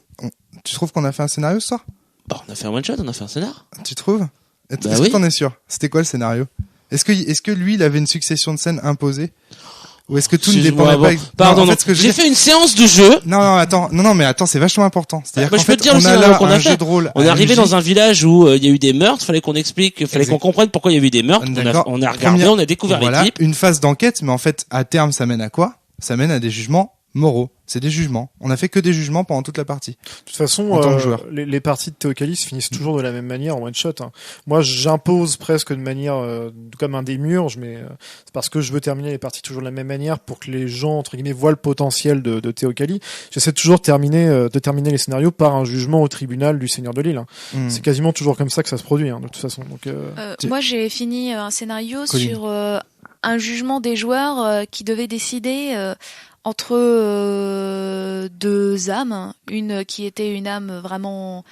S1: Tu trouves qu'on a fait un scénario ce soir?
S3: On a fait un one shot, on a fait un scénar.
S1: Tu trouves? Est-ce que t'en es sûr? C'était quoi le scénario? Est-ce que lui, il avait une succession de scènes imposées? Ou est-ce que tout ne dépendait pas?
S3: Pardon, non. J'ai fait une séance de jeu.
S1: Non, mais attends, c'est vachement important. C'est-à-dire qu'en fait, on a là un jeu de rôle.
S3: On est arrivé dans un village où il y a eu des meurtres, fallait qu'on explique, fallait qu'on comprenne pourquoi il y a eu des meurtres. On a regardé, on a découvert l'équipe.
S1: Une phase d'enquête, mais en fait, à terme, ça mène à quoi? Ça mène à des jugements moraux. C'est des jugements. On a fait que des jugements pendant toute la partie.
S5: De toute façon, les parties de Théocalie se finissent toujours de la même manière en one shot. Moi, j'impose presque de manière comme un démiurge, mais c'est parce que je veux terminer les parties toujours de la même manière pour que les gens entre guillemets voient le potentiel de Théocalie. J'essaie toujours de terminer les scénarios par un jugement au tribunal du Seigneur de l'île. C'est quasiment toujours comme ça que ça se produit, de toute façon. Donc,
S4: moi, j'ai fini un scénario sur un jugement des joueurs qui devaient décider entre deux âmes, une qui était une âme vraiment,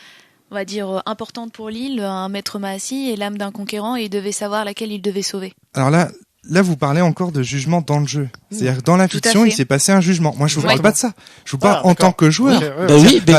S4: on va dire, importante pour l'île, un maître Maassi, et l'âme d'un conquérant, et ils devaient savoir laquelle ils devaient sauver.
S1: Alors là, vous parlez encore de jugement dans le jeu. C'est-à-dire que dans la fiction, il s'est passé un jugement. Moi, je vous parle pas de ça. Je vous parle en tant que joueur.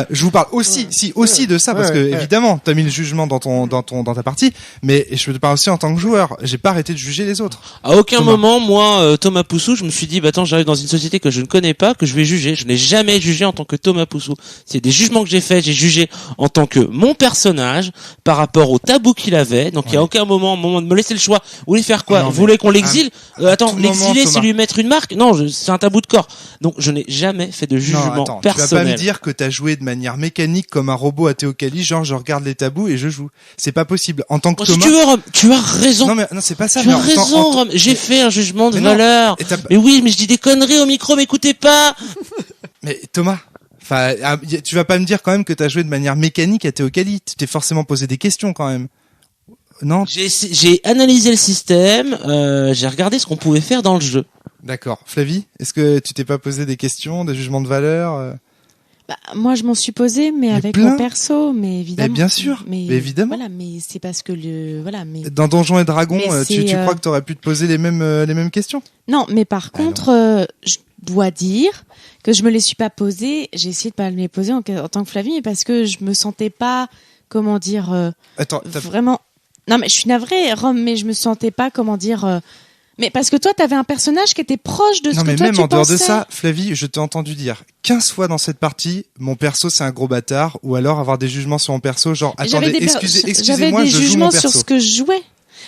S1: Je vous parle aussi de ça, parce que évidemment, t'as mis le jugement dans ta partie, mais je te parle aussi en tant que joueur. J'ai pas arrêté de juger les autres.
S3: À aucun moment, moi, Thomas Poussou, je me suis dit, attends, j'arrive dans une société que je ne connais pas, que je vais juger. Je n'ai jamais jugé en tant que Thomas Poussou. C'est des jugements que j'ai faits. J'ai jugé en tant que mon personnage, par rapport au tabou qu'il avait. Donc, il y a aucun moment de me laisser le choix. Vous voulez faire quoi? Vous voulez qu'on l'exile? Attends, l'exiler, c'est lui mettre une marque? Non, c'est un tabou de corps. Donc, je n'ai jamais fait de jugement personnel.
S1: Tu vas pas me dire que t'as joué de manière mécanique comme un robot à Théocalie, genre je regarde les tabous et je joue. C'est pas possible. En tant que Thomas...
S3: Si tu veux, Rome, tu as raison.
S1: Non, c'est pas ça.
S3: Tu as raison, Rome. J'ai fait un jugement de valeur. Mais oui, mais je dis des conneries au micro, m'écoutez pas.
S1: Mais Thomas, tu vas pas me dire quand même que t'as joué de manière mécanique à Théocalie. Tu t'es forcément posé des questions quand même. Non.
S3: J'ai analysé le système, j'ai regardé ce qu'on pouvait faire dans le jeu.
S1: D'accord. Flavie, est-ce que tu t'es pas posé des questions, des jugements de valeur?
S2: Moi, je m'en suis posé, mais avec mon perso, mais évidemment.
S1: Mais bien sûr, mais évidemment.
S2: Voilà, mais c'est parce que
S1: Dans Donjons et Dragons, tu crois que t'aurais pu te poser les mêmes questions? Non,
S2: mais par contre, je dois dire que je me les suis pas posées. J'ai essayé de pas me les poser en tant que Flavie, mais parce que je me sentais pas comment dire,
S1: Attends,
S2: vraiment. Non, mais je suis navrée, Rome, mais je me sentais pas, comment dire. Mais parce que toi, t'avais un personnage qui était proche de ce
S1: non,
S2: que
S1: mais
S2: toi
S1: même
S2: tu
S1: en dehors
S2: pensais.
S1: de ça, Flavie, je t'ai entendu dire 15 fois dans cette partie, mon perso c'est un gros bâtard, ou alors avoir des jugements sur mon perso, genre
S2: J'avais
S1: attendez,
S2: des
S1: excusez-moi,
S2: j'avais des
S1: je joue mon
S2: jugements
S1: perso.
S2: sur ce que je jouais.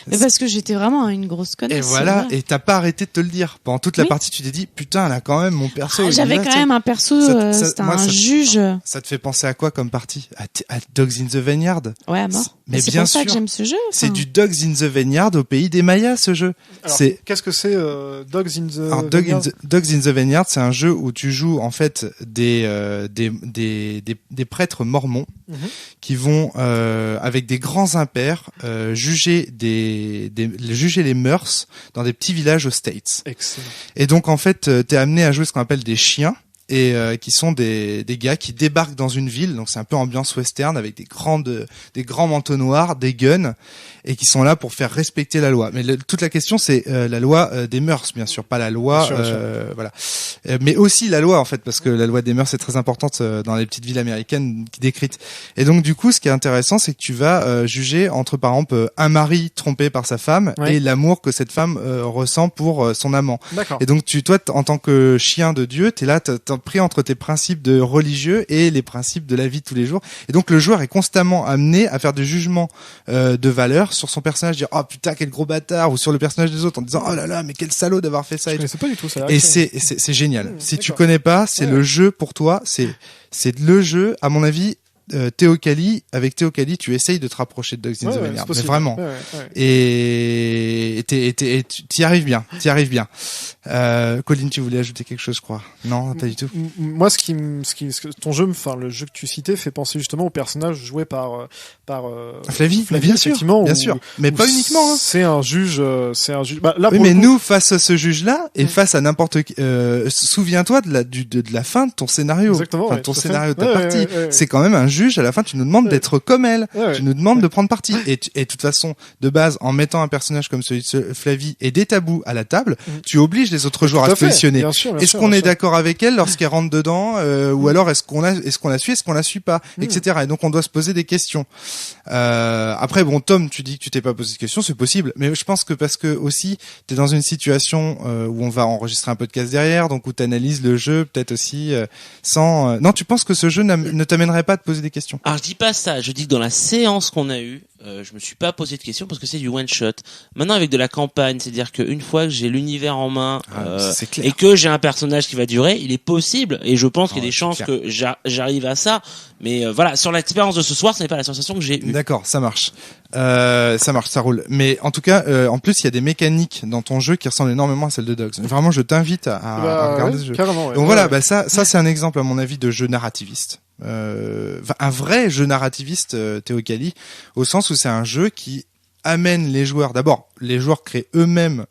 S2: Mais parce que j'étais vraiment une grosse connasse.
S1: Et voilà, et t'as pas arrêté de te le dire. Pendant toute la partie, tu t'es dit, putain, là, quand même, mon perso.
S2: J'avais quand même un perso, c'était un juge.
S1: Ça te fait penser à quoi comme partie? À Dogs in the Vineyard?
S2: Ouais, à mort.
S1: Mais
S2: c'est
S1: bien
S2: pour ça
S1: sûr.
S2: que j'aime ce jeu.
S1: C'est du Dogs in the Vineyard au pays des Mayas, ce jeu.
S5: Alors,
S1: C'est
S5: qu'est-ce que c'est Dogs in the
S1: alors,
S5: Vineyard
S1: Dogs in the Vineyard, c'est un jeu où tu joues en fait des prêtres mormons qui vont avec des grands impairs juger juger les mœurs dans des petits villages aux States.
S5: Excellent.
S1: Et donc en fait, t'es amené à jouer ce qu'on appelle des chiens. Et qui sont des gars qui débarquent dans une ville, donc c'est un peu ambiance western avec des grands manteaux noirs, des guns, et qui sont là pour faire respecter la loi. Mais toute la question c'est la loi des mœurs, bien sûr, pas la loi,
S5: bien sûr.
S1: voilà, mais aussi la loi en fait, parce que la loi des mœurs est très importante dans les petites villes américaines décrites. Et donc du coup, ce qui est intéressant, c'est que tu vas juger entre par exemple un mari trompé par sa femme et l'amour que cette femme ressent pour son amant.
S5: D'accord.
S1: Et donc toi, en tant que chien de Dieu, t'es là, t'as pris entre tes principes de religieux et les principes de la vie de tous les jours. Et donc le joueur est constamment amené à faire des jugements de valeur sur son personnage, dire oh putain quel gros bâtard, ou sur le personnage des autres en disant oh là là mais quel salaud d'avoir fait ça.
S5: Je connaissais pas du tout ça.
S1: Et c'est génial. Si tu
S5: d'accord.
S1: connais pas, c'est le jeu pour toi. C'est le jeu, à mon avis. Avec Théocalie, tu essayes de te rapprocher de Dogs in the Vineyard, mais vraiment. Et t'y arrives bien, Colline, tu voulais ajouter quelque chose, je crois. Non, pas du tout.
S5: Moi, ton jeu, enfin, le jeu que tu citais fait penser justement au personnage joué par
S1: Flavie, bien sûr,
S5: effectivement,
S1: bien sûr. Mais pas uniquement, hein.
S5: C'est un juge, Bah, là,
S1: oui,
S5: pour
S1: mais
S5: le coup,
S1: nous, face à ce juge-là, et face à n'importe qui, souviens-toi de la fin de ton scénario.
S5: Exactement,
S1: enfin,
S5: ouais,
S1: ton
S5: tout à fait.
S1: scénario de ta
S5: Ouais,
S1: partie.
S5: ouais.
S1: C'est quand même un juge, à la fin, tu nous demandes d'être comme elle.
S5: Ouais.
S1: Tu nous demandes de prendre parti. Et de toute façon, de base, en mettant un personnage comme celui de Flavie et des tabous à la table, tu obliges les autres joueurs à se positionner. Est-ce qu'on est d'accord avec elle lorsqu'elle rentre dedans, ou alors est-ce qu'on la suit pas, etc. Et donc on doit se poser des questions. Après, bon, Tom, tu dis que tu t'es pas posé de questions, c'est possible, mais je pense que parce que aussi t'es dans une situation où on va enregistrer un podcast derrière, donc où t'analyses le jeu, peut-être aussi sans. Non, tu penses que ce jeu ne t'amènerait pas à te poser des questions?
S3: Alors je dis pas ça, je dis que dans la séance qu'on a eue, je me suis pas posé de questions parce que c'est du one shot. Maintenant avec de la campagne, c'est-à-dire qu'une fois que j'ai l'univers en main
S1: c'est clair.
S3: et que j'ai un personnage qui va durer, il est possible et je pense qu'il y a des chances
S1: clair.
S3: que j'arrive à ça. Mais voilà, sur l'expérience de ce soir, ce n'est pas la sensation que j'ai eue.
S1: D'accord, ça marche, ça roule. Mais en tout cas, en plus, il y a des mécaniques dans ton jeu qui ressemblent énormément à celles de Dogs. Vraiment, je t'invite à regarder ce jeu.
S5: Carrément, ouais.
S1: Donc voilà, bah ça c'est un exemple à mon avis de jeu narrativiste. Un vrai jeu narrativiste, Théocalie, au sens où c'est un jeu qui amène les joueurs. D'abord, les joueurs créent eux-mêmes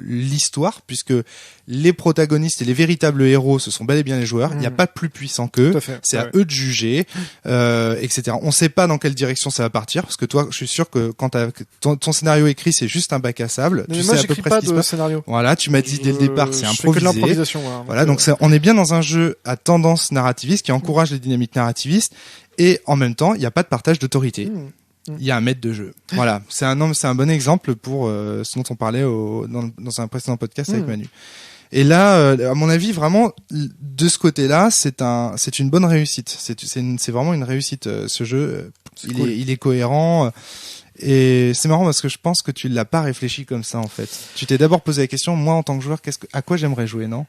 S1: l'histoire, puisque les protagonistes et les véritables héros, ce sont bel et bien les joueurs. Il n'y a pas de plus puissant qu'eux. C'est à eux de juger, etc. On ne sait pas dans quelle direction ça va partir, parce que toi, je suis sûr que quand ton scénario écrit, c'est juste un bac à sable.
S5: Mais
S1: tu
S5: moi,
S1: sais à peu
S5: j'écris
S1: près
S5: pas
S1: ce qui se
S5: de
S1: passe.
S5: scénario.
S1: Voilà, tu m'as dit dès le départ, c'est
S5: Je fais que de
S1: improvisé.
S5: l'improvisation. Voilà,
S1: Donc on est bien dans un jeu à tendance narrativiste qui encourage les dynamiques narrativistes, et en même temps, il n'y a pas de partage d'autorité. Il y a un maître de jeu. Voilà, c'est un bon exemple pour ce dont on parlait dans un précédent podcast avec Manu. Et là, à mon avis, vraiment, de ce côté-là, c'est une bonne réussite. C'est vraiment une réussite, ce jeu. Il est cohérent. Et c'est marrant parce que je pense que tu l'as pas réfléchi comme ça, en fait. Tu t'es d'abord posé la question, moi, en tant que joueur, à quoi j'aimerais jouer, non?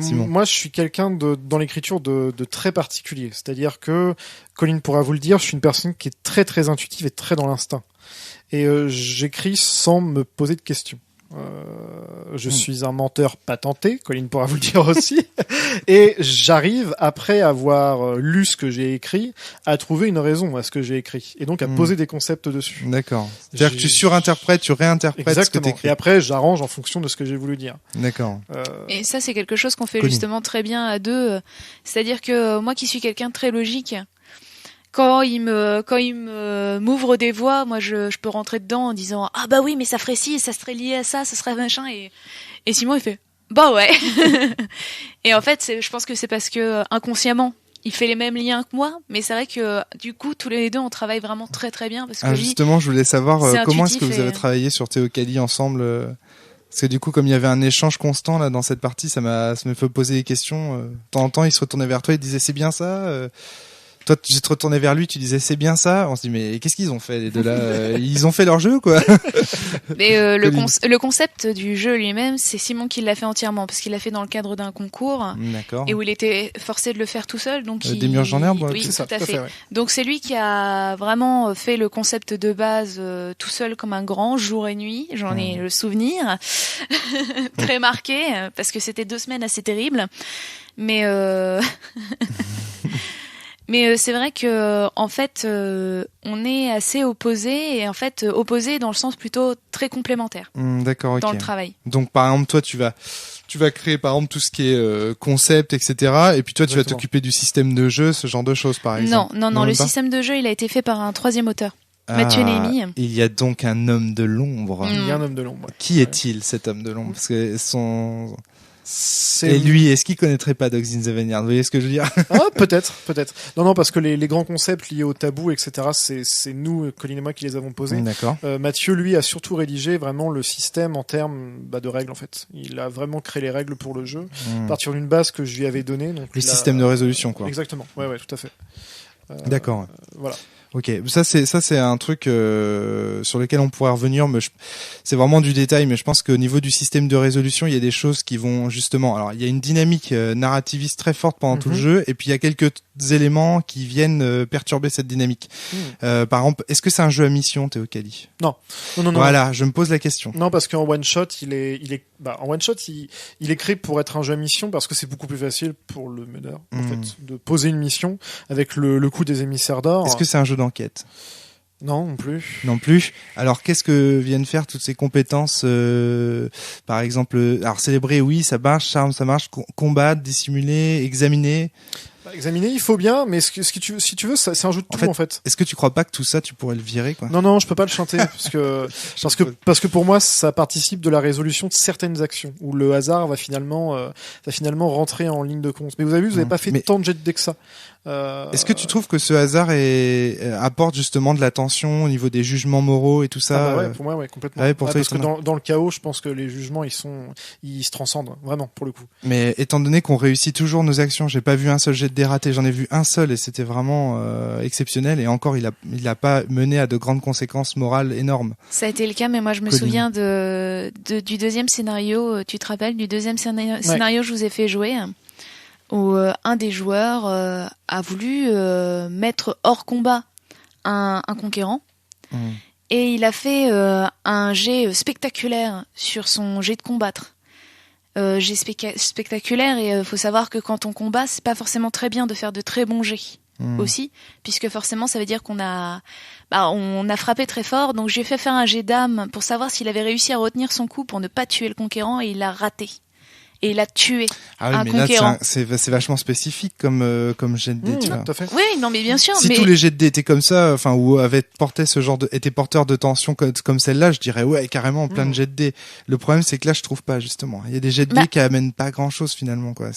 S1: Simon.
S5: Moi, je suis quelqu'un dans l'écriture de très particulier. C'est-à-dire que, Colline pourra vous le dire, je suis une personne qui est très très intuitive et très dans l'instinct. Et j'écris sans me poser de questions. Je suis un menteur patenté, Colline pourra vous le dire aussi, et j'arrive, après avoir lu ce que j'ai écrit, à trouver une raison à ce que j'ai écrit, et donc à poser des concepts dessus.
S1: D'accord. C'est-à-dire que tu surinterprètes, tu réinterprètes
S5: Exactement.
S1: ce que t'écris.
S5: Et après, j'arrange en fonction de ce que j'ai voulu dire.
S1: D'accord.
S4: Et ça, c'est quelque chose qu'on fait
S1: Colline.
S4: justement très bien à deux. C'est-à-dire que moi qui suis quelqu'un de très logique, quand il m'ouvre des voies, moi je peux rentrer dedans en disant ah bah oui mais ça ferait ci, ça serait lié à ça serait machin, et Simon il fait bah ouais. Et en fait je pense que c'est parce que inconsciemment il fait les mêmes liens que moi, mais c'est vrai que du coup tous les deux on travaille vraiment très très bien parce que lui,
S1: justement, je voulais savoir
S4: c'est
S1: comment est-ce que
S4: intuitif
S1: vous avez travaillé sur Théocalie ensemble parce que du coup, comme il y avait un échange constant là dans cette partie, ça me fait poser des questions. De temps en temps, il se retournait vers toi, il disait c'est bien ça. Toi, tu te retournais vers lui, tu disais c'est bien ça. On se dit mais qu'est-ce qu'ils ont fait les deux là Ils ont fait leur jeu quoi.
S4: Mais le concept du jeu lui-même, c'est Simon qui l'a fait entièrement parce qu'il l'a fait dans le cadre d'un concours.
S1: D'accord.
S4: Et où il était forcé de le faire tout seul, donc
S1: des murs en herbe.
S4: Oui,
S5: C'est ça,
S4: tout à fait.
S5: ouais.
S4: Donc c'est lui qui a vraiment fait le concept de base tout seul comme un grand, jour et nuit. J'en ai le souvenir très marqué parce que c'était 2 semaines assez terribles. Mais mais c'est vrai que en fait on est assez opposés et en fait opposés dans le sens plutôt très complémentaire
S1: D'accord, ok.
S4: dans le travail.
S1: Donc par exemple, toi tu vas créer par exemple tout ce qui est concept, etc. Et puis toi tu vas
S5: Exactement.
S1: t'occuper du système de jeu, ce genre de choses par exemple.
S4: Non, le
S1: même pas
S4: système de jeu il a été fait par un 3e auteur, Mathieu Némy.
S1: Il y a donc un homme de l'ombre.
S5: Il y a un homme de l'ombre. Ouais.
S1: Qui est-il cet homme de l'ombre? Parce que
S5: C'est
S1: et lui, est-ce qu'il connaîtrait pas Dogs in the Vineyard? Vous voyez ce que je veux dire?
S5: Ah, peut-être. Non, parce que les grands concepts liés au tabou, etc., c'est nous, Colin et moi, qui les avons posés.
S1: D'accord.
S5: Mathieu, lui, a surtout rédigé vraiment le système en termes de règles, en fait. Il a vraiment créé les règles pour le jeu, à partir d'une base que je lui avais donnée. Donc
S1: Le système de résolution, quoi.
S5: Exactement. Ouais, tout à fait.
S1: D'accord.
S5: Voilà.
S1: Ok, ça c'est un truc sur lequel on pourrait revenir, mais c'est vraiment du détail, mais je pense qu'au niveau du système de résolution, il y a des choses qui vont justement. Alors, il y a une dynamique narrativiste très forte pendant tout le jeu, et puis il y a quelques éléments qui viennent perturber cette dynamique. Par exemple, est-ce que c'est un jeu à mission, Théocalie?
S5: Non.
S1: Voilà, je me pose la question.
S5: Non, parce qu'en one shot, il est créé pour être un jeu à mission parce que c'est beaucoup plus facile pour le meneur, en fait, de poser une mission avec le coup des émissaires d'or.
S1: Est-ce que c'est un jeu d'enquête?
S5: Non, non plus.
S1: Non plus. Alors, qu'est-ce que viennent faire toutes ces compétences par exemple, alors célébrer, oui, ça marche, charme, ça marche, combattre, dissimuler, examiner.
S5: Examiner, il faut bien, mais si tu veux, c'est un jeu de tout, en fait.
S1: Est-ce que tu crois pas que tout ça, tu pourrais le virer, quoi?
S5: Non, je peux pas le chanter, parce que pour moi, ça participe de la résolution de certaines actions, où le hasard va finalement rentrer en ligne de compte. Mais vous avez vu, vous avez pas fait tant de jet de dés que ça.
S1: Est-ce que tu trouves que ce hasard apporte justement de la tension au niveau des jugements moraux et tout ça?
S5: Ouais, pour moi, ouais, complètement.
S1: Ouais, pour toi,
S5: parce que dans le chaos, je pense que les jugements, ils se transcendent, vraiment, pour le coup.
S1: Mais étant donné qu'on réussit toujours nos actions, j'ai pas vu un seul jet de dés raté, j'en ai vu un seul et c'était vraiment exceptionnel, et encore il a pas mené à de grandes conséquences morales énormes.
S4: Ça a été le cas, mais moi je me souviens du deuxième scénario, tu te rappelles du deuxième scénario que je vous ai fait jouer, où un des joueurs a voulu mettre hors combat un conquérant, et il a fait un jet spectaculaire sur son jet de combattre. Jet spectaculaire, et faut savoir que quand on combat, c'est pas forcément très bien de faire de très bons jets aussi, puisque forcément ça veut dire qu'on a frappé très fort. Donc j'ai fait faire un jet d'âme pour savoir s'il avait réussi à retenir son coup pour ne pas tuer le conquérant, et il a raté. Et il a tué un conquérant.
S1: Là, c'est vachement spécifique comme jet de dés, tu vois.
S5: Tout à fait.
S4: Oui, non, mais bien sûr.
S1: Si tous les jets de dés étaient comme ça, enfin, ou porté ce genre étaient porteurs de tension comme celle-là, je dirais ouais, carrément plein de jets de dés. Le problème, c'est que là, je trouve pas, justement. Il y a des jets de dés qui amènent pas grand-chose, finalement, quoi.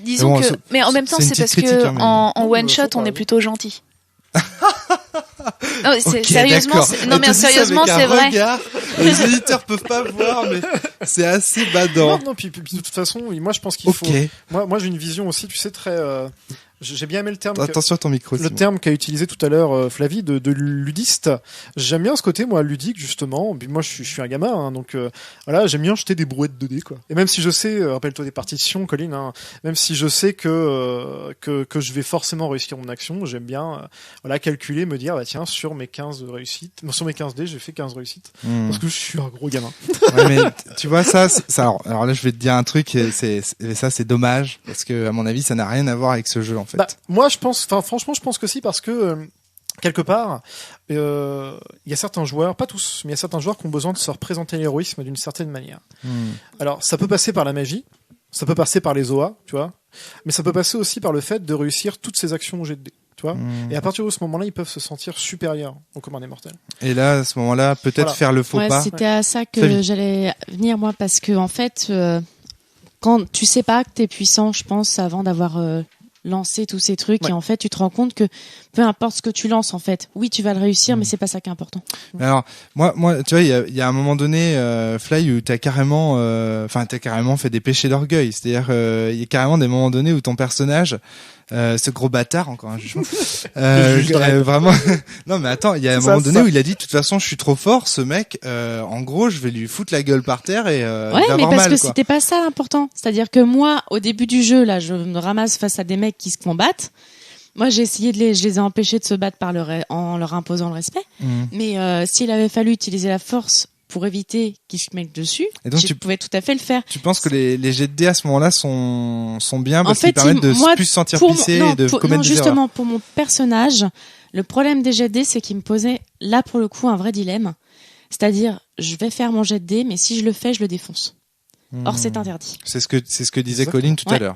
S4: Disons mais en même temps, c'est parce que en one shot, on est plutôt gentil. Non, sérieusement, sérieusement, c'est vrai.
S1: Regard, les éditeurs peuvent pas voir, mais c'est assez badant.
S5: Non, puis de toute façon, moi je pense qu'il faut. Moi j'ai une vision aussi, tu sais, très. J'ai bien aimé le terme.
S1: Attention à ton micro.
S5: Le terme qu'a utilisé tout à l'heure Flavie de ludiste. J'aime bien ce côté moi ludique justement. Puis moi je suis un gamin, hein, donc voilà, j'aime bien jeter des brouettes de dés quoi. Et même si je sais, rappelle-toi des partitions, Colin, hein, même si je sais que je vais forcément réussir mon action, j'aime bien voilà calculer, me dire bah tiens sur mes 15 réussites, sur mes 15 dés, j'ai fait 15 réussites parce que je suis un gros gamin.
S1: Ouais, mais tu vois ça alors là je vais te dire un truc, c'est dommage parce que à mon avis ça n'a rien à voir avec ce jeu en fait.
S5: Bah, moi, franchement, je pense que si, parce que quelque part, il y a certains joueurs, pas tous, mais il y a certains joueurs qui ont besoin de se représenter l'héroïsme d'une certaine manière. Alors, ça peut passer par la magie, ça peut passer par les OA, tu vois, mais ça peut passer aussi par le fait de réussir toutes ces actions au jet de dés, tu vois. Et à partir de ce moment-là, ils peuvent se sentir supérieurs au commun des mortels.
S1: Et là, à ce moment-là, peut-être faire le faux pas.
S2: C'était à ça que j'allais venir moi, parce que en fait, quand tu sais pas que t'es puissant, je pense, avant d'avoir lancer tous ces trucs et en fait tu te rends compte que peu importe ce que tu lances en fait, oui tu vas le réussir mais c'est pas ça qui est important.
S1: Alors moi tu vois il y a un moment donné Fly où t'as carrément fait des péchés d'orgueil, c'est-à-dire il y a carrément des moments donnés où ton personnage ce gros bâtard, encore un jugement. Vraiment. Non, mais attends, il y a un moment donné où il a dit, de toute façon, je suis trop fort, ce mec, en gros, je vais lui foutre la gueule par terre et, il va
S2: mais
S1: avoir
S2: parce
S1: mal,
S2: que
S1: quoi.
S2: c'était pas ça l'important. C'est-à-dire que moi, au début du jeu, là, je me ramasse face à des mecs qui se combattent. Moi, j'ai essayé je les ai empêchés de se battre en leur imposant le respect. Mais, s'il avait fallu utiliser la force pour éviter qu'ils se mettent dessus,
S1: Et donc,
S2: je pouvais tout à fait le faire.
S1: Tu penses que les jets de dés à ce moment-là sont bien parce
S2: En fait,
S1: qu'ils permettent de plus se sentir pissé et de commettre des erreurs.
S2: Justement, pour mon personnage, le problème des jets de dés, c'est qu'il me posait, là, pour le coup, un vrai dilemme. C'est-à-dire, je vais faire mon jet de dés, mais si je le fais, je le défonce. Or, c'est interdit.
S1: C'est ce que disait Colline tout à l'heure.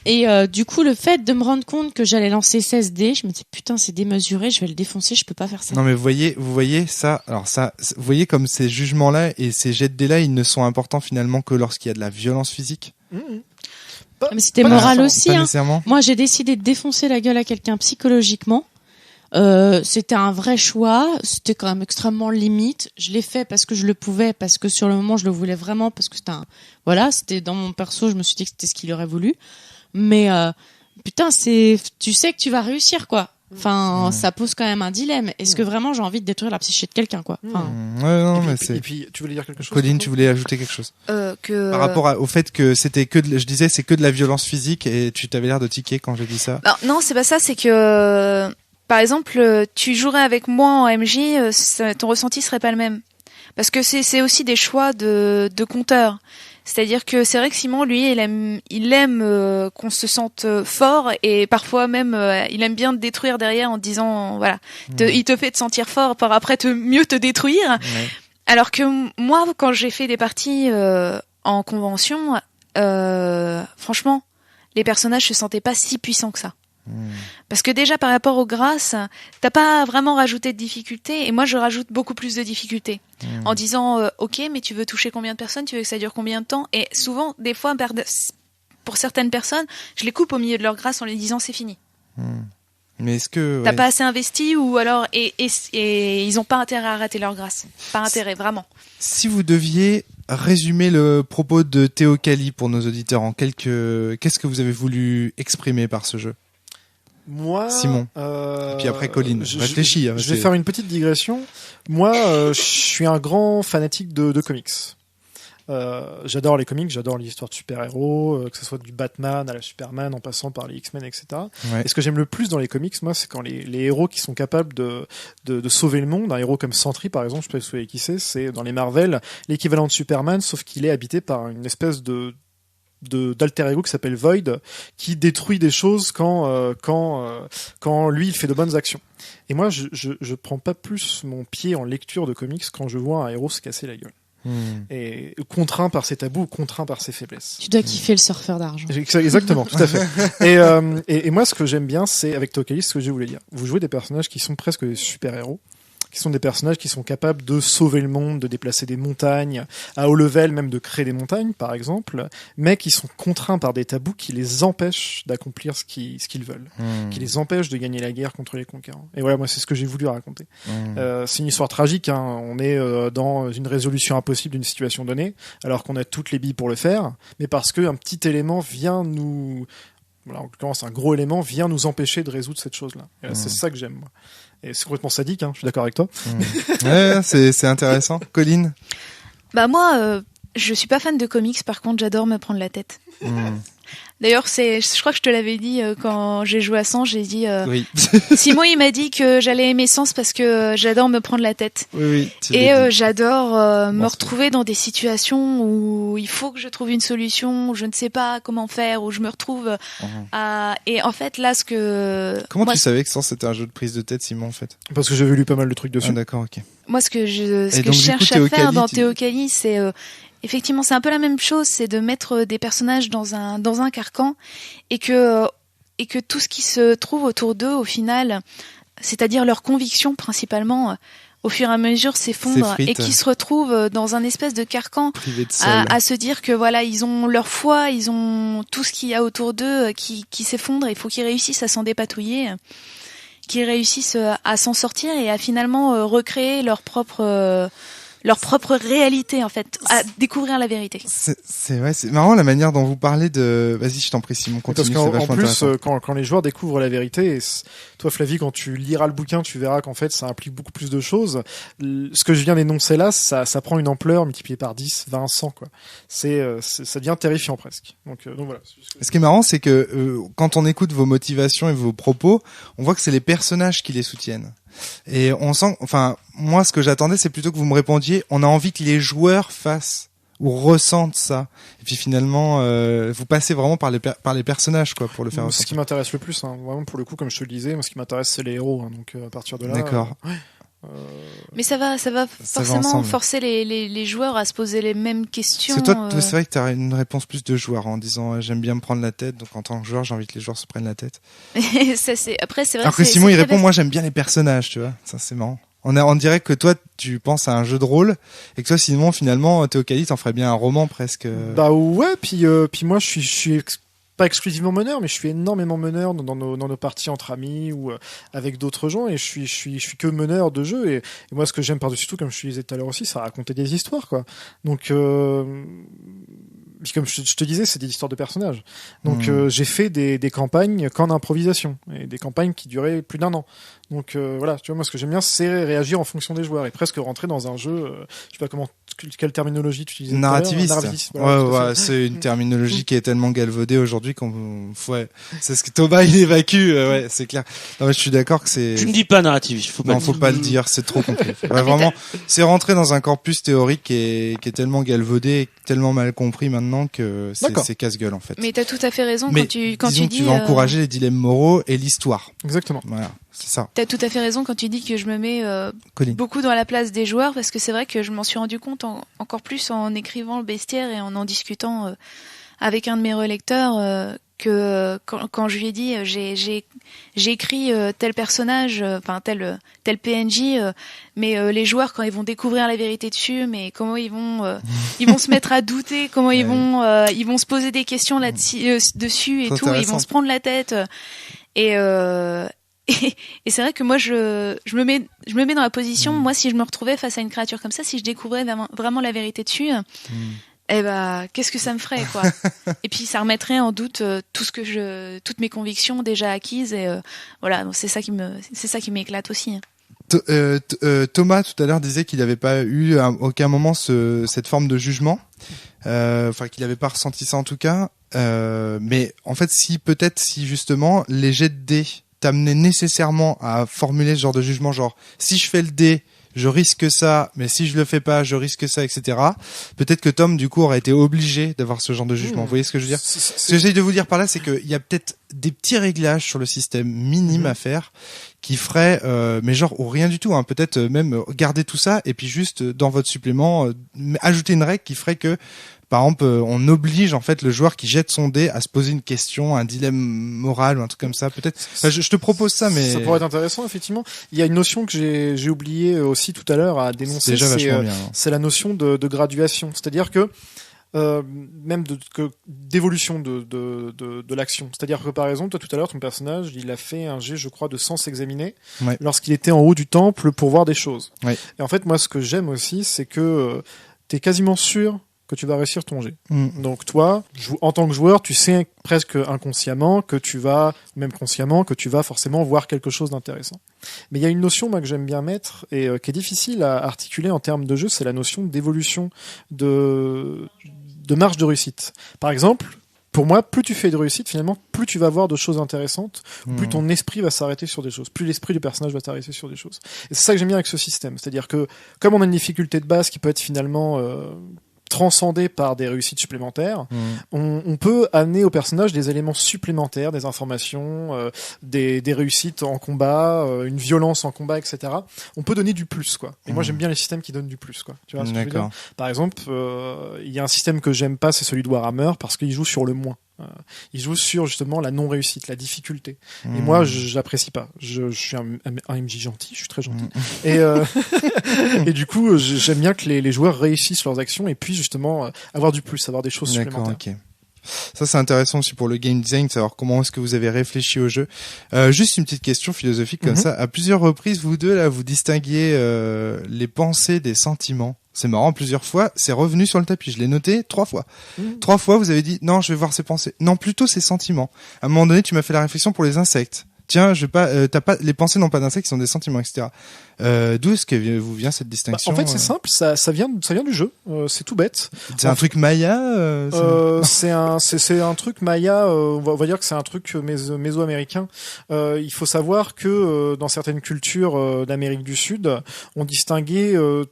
S2: Et du coup, le fait de me rendre compte que j'allais lancer 16 dés, je me dis putain, c'est démesuré, je vais le défoncer, je peux pas faire ça.
S1: Non mais vous voyez ça, vous voyez comme ces jugements-là et ces jets de dés-là, ils ne sont importants finalement que lorsqu'il y a de la violence physique.
S2: Mais c'était moral aussi.
S1: Pas nécessairement.
S2: Moi, j'ai décidé de défoncer la gueule à quelqu'un psychologiquement. C'était un vrai choix, c'était quand même extrêmement limite. Je l'ai fait parce que je le pouvais, parce que sur le moment je le voulais vraiment, parce que c'était dans mon perso, je me suis dit que c'était ce qu'il aurait voulu. Mais putain, tu sais que tu vas réussir quoi. Enfin, ça pose quand même un dilemme. Est-ce que vraiment j'ai envie de détruire la psyché de quelqu'un quoi. Enfin...
S5: Et puis, tu voulais dire quelque chose?
S1: Colline, tu voulais ajouter quelque chose par rapport au fait que c'était c'est que de la violence physique et tu t'avais l'air de tiquer quand j'ai dit ça.
S4: Non, c'est pas ça, c'est que par exemple, tu jouerais avec moi en MJ, ton ressenti serait pas le même. Parce que c'est aussi des choix de compteur. C'est-à-dire que c'est vrai que Simon, lui, il aime qu'on se sente fort et parfois même, il aime bien te détruire derrière en te disant, voilà, il te fait te sentir fort pour après mieux te détruire. Ouais. Alors que moi, quand j'ai fait des parties en convention, franchement, les personnages se sentaient pas si puissants que ça. Parce que déjà par rapport aux grâces, t'as pas vraiment rajouté de difficultés et moi je rajoute beaucoup plus de difficultés en disant ok mais tu veux toucher combien de personnes, tu veux que ça dure combien de temps, et souvent des fois pour certaines personnes je les coupe au milieu de leur grâce en les disant c'est fini.
S1: Mais est-ce que
S4: t'as pas assez investi ou alors et ils ont pas intérêt à arrêter leur grâce, pas intérêt vraiment.
S1: Si vous deviez résumer le propos de Théo Cali pour nos auditeurs en qu'est-ce que vous avez voulu exprimer par ce jeu?
S5: Moi,
S1: Simon. Et puis après Colline. Réfléchis.
S5: Je vais faire une petite digression. Moi, je suis un grand fanatique de comics. J'adore les comics, j'adore les histoires de super-héros, que ce soit du Batman à la Superman, en passant par les X-Men, etc. Ouais. Et ce que j'aime le plus dans les comics, moi, c'est quand les héros qui sont capables de sauver le monde. Un héros comme Sentry, par exemple, je sais pas si vous savez qui c'est dans les Marvel, l'équivalent de Superman, sauf qu'il est habité par une espèce d'alter ego qui s'appelle Void, qui détruit des choses quand lui il fait de bonnes actions. Et moi je prends pas plus mon pied en lecture de comics quand je vois un héros se casser la gueule. Et contraint par ses tabous, contraint par ses faiblesses.
S2: Tu dois kiffer le surfeur d'argent.
S5: Exactement, tout à fait. Et moi ce que j'aime bien, c'est avec Tokalis, ce que je voulais dire. Vous jouez des personnages qui sont presque des super-héros, qui sont des personnages qui sont capables de sauver le monde, de déplacer des montagnes, à haut level même de créer des montagnes par exemple, mais qui sont contraints par des tabous qui les empêchent d'accomplir ce qu'ils veulent, qui les empêchent de gagner la guerre contre les conquérants. Et voilà, moi c'est ce que j'ai voulu raconter. C'est une histoire tragique, hein. On est dans une résolution impossible d'une situation donnée, alors qu'on a toutes les billes pour le faire, mais parce qu'un petit élément vient nous... Voilà, en l'occurrence, un gros élément vient nous empêcher de résoudre cette chose-là. Et c'est ça que j'aime, moi. Et c'est complètement sadique, hein, je suis d'accord avec toi.
S1: Ouais, c'est intéressant. Colline?
S4: Moi, je suis pas fan de comics, par contre, j'adore me prendre la tête. D'ailleurs, je crois que je te l'avais dit quand j'ai joué à Sens, j'ai dit...
S1: Oui.
S4: Simon, il m'a dit que j'allais aimer Sens parce que j'adore me prendre la tête.
S1: Oui.
S4: Et j'adore me retrouver dans des situations où il faut que je trouve une solution, où je ne sais pas comment faire, où je me retrouve à... Et en fait, là,
S1: Comment tu savais que Sens c'était un jeu de prise de tête, Simon, en fait?
S5: Parce que j'avais lu pas mal de trucs dessus.
S1: Ah, d'accord, ok.
S4: Moi, ce que je cherche à faire dans Théo Cali, c'est... Effectivement, c'est un peu la même chose, c'est de mettre des personnages dans un carcan et que tout ce qui se trouve autour d'eux, au final, c'est-à-dire leurs convictions principalement, au fur et à mesure s'effondrent et qui se retrouvent dans un espèce de carcan à se dire que voilà, ils ont leur foi, ils ont tout ce qu'il y a autour d'eux qui s'effondre. Il faut qu'ils réussissent à s'en dépatouiller, qu'ils réussissent à s'en sortir et à finalement recréer leur propre réalité, en fait, à découvrir la vérité.
S1: C'est marrant la manière dont vous parlez de... Vas-y, je t'en prie, Simon, continue.
S5: Parce qu'en plus, quand les joueurs découvrent la vérité, et toi, Flavie, quand tu liras le bouquin, tu verras qu'en fait, ça implique beaucoup plus de choses. Ce que je viens d'énoncer là, ça prend une ampleur multipliée par 10, 20, 100, quoi. Ça devient terrifiant presque. Donc voilà.
S1: Ce qui est marrant, c'est que quand on écoute vos motivations et vos propos, on voit que c'est les personnages qui les soutiennent. Et on sent, enfin, moi, ce que j'attendais, c'est plutôt que vous me répondiez, on a envie que les joueurs fassent ou ressentent ça. Et puis finalement, vous passez vraiment par les personnages, quoi, pour le faire ressentir.
S5: Ce qui m'intéresse le plus, hein, vraiment, pour le coup, comme je te le disais, moi, ce qui m'intéresse, c'est les héros. Hein, donc, à partir de là.
S1: D'accord.
S4: Mais ça va forcément forcer les joueurs à se poser les mêmes questions.
S1: C'est vrai que tu as une réponse plus de joueur en disant j'aime bien me prendre la tête, donc en tant que joueur j'ai envie que les joueurs se prennent la tête.
S4: Après c'est vrai.
S1: Alors que Simon il répond moi j'aime bien les personnages, tu vois, ça c'est marrant. On dirait que toi tu penses à un jeu de rôle et que toi Simon finalement Théo Cali t'en ferais bien un roman presque.
S5: Bah ouais, puis moi je suis pas exclusivement meneur, mais je suis énormément meneur dans nos parties entre amis ou avec d'autres gens, et je suis que meneur de jeu, et moi ce que j'aime par-dessus tout, comme je te disais tout à l'heure aussi, c'est raconter des histoires, quoi. Donc comme je te disais, c'est des histoires de personnages. Donc j'ai fait des campagnes qu'en improvisation, et des campagnes qui duraient plus d'1 an. Donc voilà, tu vois, moi ce que j'aime bien, c'est réagir en fonction des joueurs et presque rentrer dans un jeu. Je sais pas quelle terminologie tu utilisais.
S1: Narrativiste.
S5: Voilà,
S1: ouais, c'est une terminologie qui est tellement galvaudée aujourd'hui ouais, c'est ce que Thomas il évacue. Ouais, c'est clair. Non, mais je suis d'accord que c'est.
S3: Tu ne dis pas narrativiste. Faut
S1: pas le dire. C'est trop compliqué. Ouais, vraiment, c'est rentrer dans un corpus théorique qui est tellement galvaudé, et tellement mal compris maintenant que c'est casse-gueule en fait.
S4: Mais t'as tout à fait raison
S1: mais
S4: quand tu dis.
S1: Tu vas encourager les dilemmes moraux et l'histoire.
S5: Exactement.
S1: Voilà. C'est ça.
S4: T'as tout à fait raison quand tu dis que je me mets beaucoup dans la place des joueurs, parce que c'est vrai que je m'en suis rendu compte encore plus en écrivant le bestiaire et en discutant avec un de mes relecteurs que quand je lui ai dit j'ai écrit tel personnage, enfin tel PNJ, mais les joueurs quand ils vont découvrir la vérité dessus, mais comment ils vont se mettre à douter, comment ils vont se poser des questions dessus et tout, et ils vont se prendre la tête et c'est vrai que moi je me mets dans la position, moi si je me retrouvais face à une créature comme ça, si je découvrais vraiment la vérité dessus, eh ben qu'est-ce que ça me ferait, quoi. Et puis ça remettrait en doute toutes mes convictions déjà acquises, et voilà, donc c'est ça qui m'éclate aussi.
S1: Thomas tout à l'heure disait qu'il n'avait pas eu à aucun moment cette forme de jugement, enfin qu'il n'avait pas ressenti ça en tout cas, mais en fait si justement les jets de dés t'amenaient nécessairement à formuler ce genre de jugement, genre si je fais le dé je risque ça, mais si je le fais pas, je risque ça, etc. Peut-être que Tom, du coup, aurait été obligé d'avoir ce genre de jugement. Vous voyez ce que je veux dire? Ce que j'essaye de vous dire par là, c'est qu'il y a peut-être des petits réglages sur le système minime à faire qui ferait, mais genre ou rien du tout, hein. Peut-être même garder tout ça et puis juste dans votre supplément ajouter une règle qui ferait que par exemple, on oblige en fait le joueur qui jette son dé à se poser une question, un dilemme moral ou un truc comme ça. Peut-être. Enfin, je te propose ça, mais
S5: ça pourrait être intéressant effectivement. Il y a une notion que j'ai oublié aussi tout à l'heure à dénoncer. C'est la notion de graduation, c'est-à-dire que même d'évolution de l'action. C'est-à-dire que par exemple, toi tout à l'heure, ton personnage, il a fait un jet, je crois, de sens examiné lorsqu'il était en haut du temple pour voir des choses. Ouais. Et en fait, moi, ce que j'aime aussi, c'est que t'es quasiment sûr que tu vas réussir ton jet. Donc toi, en tant que joueur, tu sais presque inconsciemment que tu vas, même consciemment, que tu vas forcément voir quelque chose d'intéressant. Mais il y a une notion moi que j'aime bien mettre et qui est difficile à articuler en termes de jeu, c'est la notion d'évolution, de marge de réussite. Par exemple, pour moi, plus tu fais de réussite, finalement, plus tu vas voir de choses intéressantes, plus ton esprit va s'arrêter sur des choses, plus l'esprit du personnage va s'arrêter sur des choses. Et c'est ça que j'aime bien avec ce système. C'est-à-dire que, comme on a une difficulté de base qui peut être finalement transcendée par des réussites supplémentaires, on peut amener au personnage des éléments supplémentaires, des informations, des réussites en combat, une violence en combat, etc. On peut donner du plus, quoi. Et moi, j'aime bien les systèmes qui donnent du plus, quoi. Tu vois ce que je veux dire ? Par exemple, il y a un système que j'aime pas, c'est celui de Warhammer, parce qu'il joue sur le moins. Il joue sur justement la non-réussite, la difficulté. Et moi, j'apprécie pas. Je suis un MJ gentil, je suis très gentil. Et et du coup, j'aime bien que les joueurs réussissent leurs actions et puis justement avoir du plus, avoir des choses supplémentaires.
S1: D'accord, ok. Ça c'est intéressant aussi pour le game design, savoir comment est-ce que vous avez réfléchi au jeu. Juste une petite question philosophique comme ça. À plusieurs reprises, vous deux là, vous distinguiez les pensées des sentiments. C'est marrant, plusieurs fois, c'est revenu sur le tapis. Je l'ai noté 3 fois. 3 fois, vous avez dit non, je vais voir ses pensées. Non, plutôt ses sentiments. À un moment donné, tu m'as fait la réflexion pour les insectes. Tiens, je vais pas, les pensées n'ont pas d'insectes, ils sont des sentiments, etc. D'où est-ce que vous vient cette distinction?
S5: En fait, c'est simple, ça vient du jeu. C'est tout bête.
S1: C'est un truc maya.
S5: C'est un truc maya. On va dire que c'est un truc méso-américain. Il faut savoir que dans certaines cultures d'Amérique du Sud, on distinguait de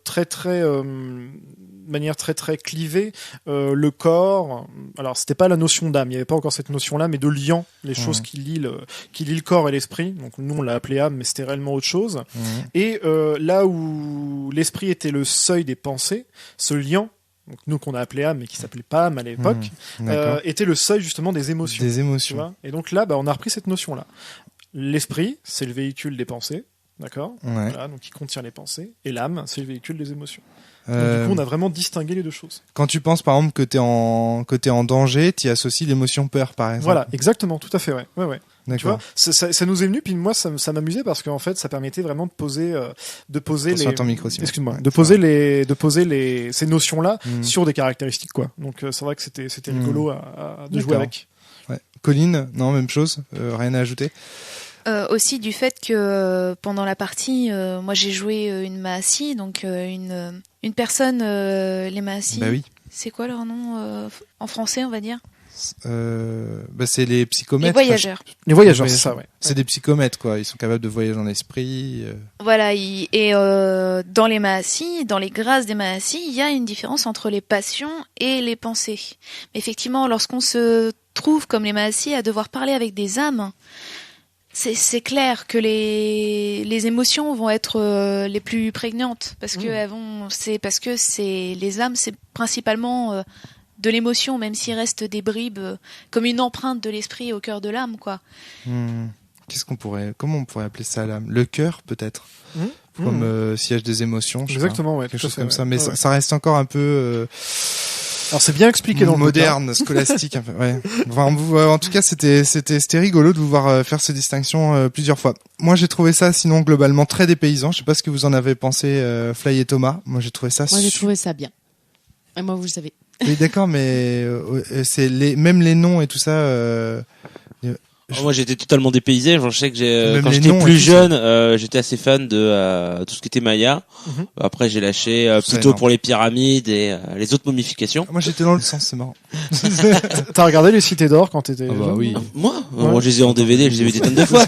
S5: manière très très clivée le corps. Alors c'était pas la notion d'âme, il y avait pas encore cette notion-là, mais de liant, les choses qui lient le corps et l'esprit. Donc nous on l'a appelé âme, mais c'était réellement autre chose. Et là où l'esprit était le seuil des pensées, ce liant, donc nous qu'on a appelé âme mais qui s'appelait pas âme à l'époque, était le seuil justement des émotions.
S1: Des émotions.
S5: Tu vois. Et donc là, on a repris cette notion-là. L'esprit, c'est le véhicule des pensées, d'accord. Voilà, donc il contient les pensées, et l'âme, c'est le véhicule des émotions. Donc, du coup, on a vraiment distingué les deux choses.
S1: Quand tu penses par exemple que t'es en danger, tu associes l'émotion peur par exemple.
S5: Voilà, exactement, tout à fait, ouais. Tu vois,
S1: D'accord.
S5: ça nous est venu, puis moi ça m'amusait parce qu'en fait ça permettait vraiment de poser
S1: Attention à ton micro, Simon.
S5: excuse-moi,
S1: Ouais,
S5: de poser ces notions là sur des caractéristiques quoi. Donc c'est vrai que c'était rigolo de jouer avec.
S1: Ouais. Colline, non, même chose, rien à ajouter.
S4: Aussi du fait que pendant la partie, moi j'ai joué une Maassi, donc une personne, les Maassi.
S1: Bah oui.
S4: C'est quoi leur nom en français, on va dire?
S1: C'est les psychomètres.
S4: Les voyageurs.
S5: Les voyageurs, c'est ça, ouais.
S1: C'est des psychomètres, quoi. Ils sont capables de voyager en esprit.
S4: Voilà, dans les Maassi, dans les grâces des Maassi, il y a une différence entre les passions et les pensées. Mais effectivement, lorsqu'on se trouve comme les Maassi à devoir parler avec des âmes, c'est clair que les émotions vont être les plus prégnantes parce que c'est les âmes, c'est principalement de l'émotion, même s'il reste des bribes comme une empreinte de l'esprit au cœur de l'âme, quoi.
S1: Comment on pourrait appeler ça l'âme? Le cœur, peut-être. Comme siège des émotions.
S5: Exactement, ouais.
S1: Quelque chose comme ça. Mais ça reste encore un peu.
S5: Alors c'est bien expliqué dans le
S1: moderne, scolastique un peu. Ouais. Enfin, en tout cas, c'était rigolo de vous voir faire ces distinctions plusieurs fois. Moi, j'ai trouvé ça sinon globalement très dépaysant. Je sais pas ce que vous en avez pensé, Fly et Thomas. Moi, j'ai trouvé ça.
S2: Moi, j'ai trouvé ça bien. Et moi, vous le savez.
S1: Oui, d'accord, mais c'est même les noms et tout ça.
S3: Moi, j'étais totalement dépaysé. Je sais que
S1: Même
S3: quand
S1: les
S3: j'étais
S1: noms
S3: plus
S1: et tout,
S3: jeune, j'étais assez fan de tout ce qui était Maya. Après, j'ai lâché plutôt
S1: énorme.
S3: pour les pyramides et les autres momifications.
S1: Moi, j'étais dans le sens, c'est marrant.
S5: T'as regardé les Cités d'Or quand t'étais jeune?
S1: Oui.
S3: Moi, je les ai en DVD, je les ai vus des tonnes de fois.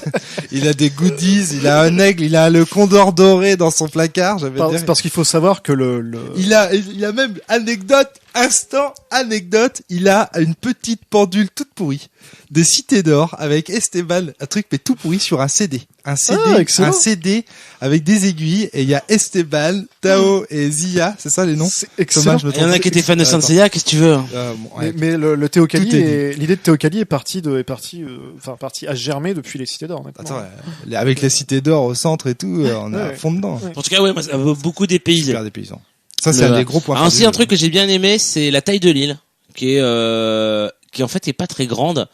S1: Il a des goodies, il a un aigle, il a le condor doré dans son placard.
S5: C'est parce qu'il faut savoir que
S1: Il a même anecdote, il a une petite pendule toute pourrie de Cité d'Or avec Esteban, un truc mais tout pourri sur un CD. Un CD avec des aiguilles et il y a Esteban, Tao et Zia, c'est ça les noms?
S5: C'est excellent.
S3: Il y en a qui étaient fans de Saint Seiya, qu'est-ce que tu veux?
S5: Mais le Théocalie, l'idée de Théocalie est partie à germer depuis les Cités d'Or.
S1: Attends, avec la Cité d'Or au centre et tout, on est à fond dedans.
S3: En tout cas, ouais, moi, ça m'a beaucoup dépaysé.
S1: Super dépaysant. Ça, c'est un des gros points.
S3: Aussi, un truc que j'ai bien aimé, c'est la taille de l'île, qui en fait est pas très grande.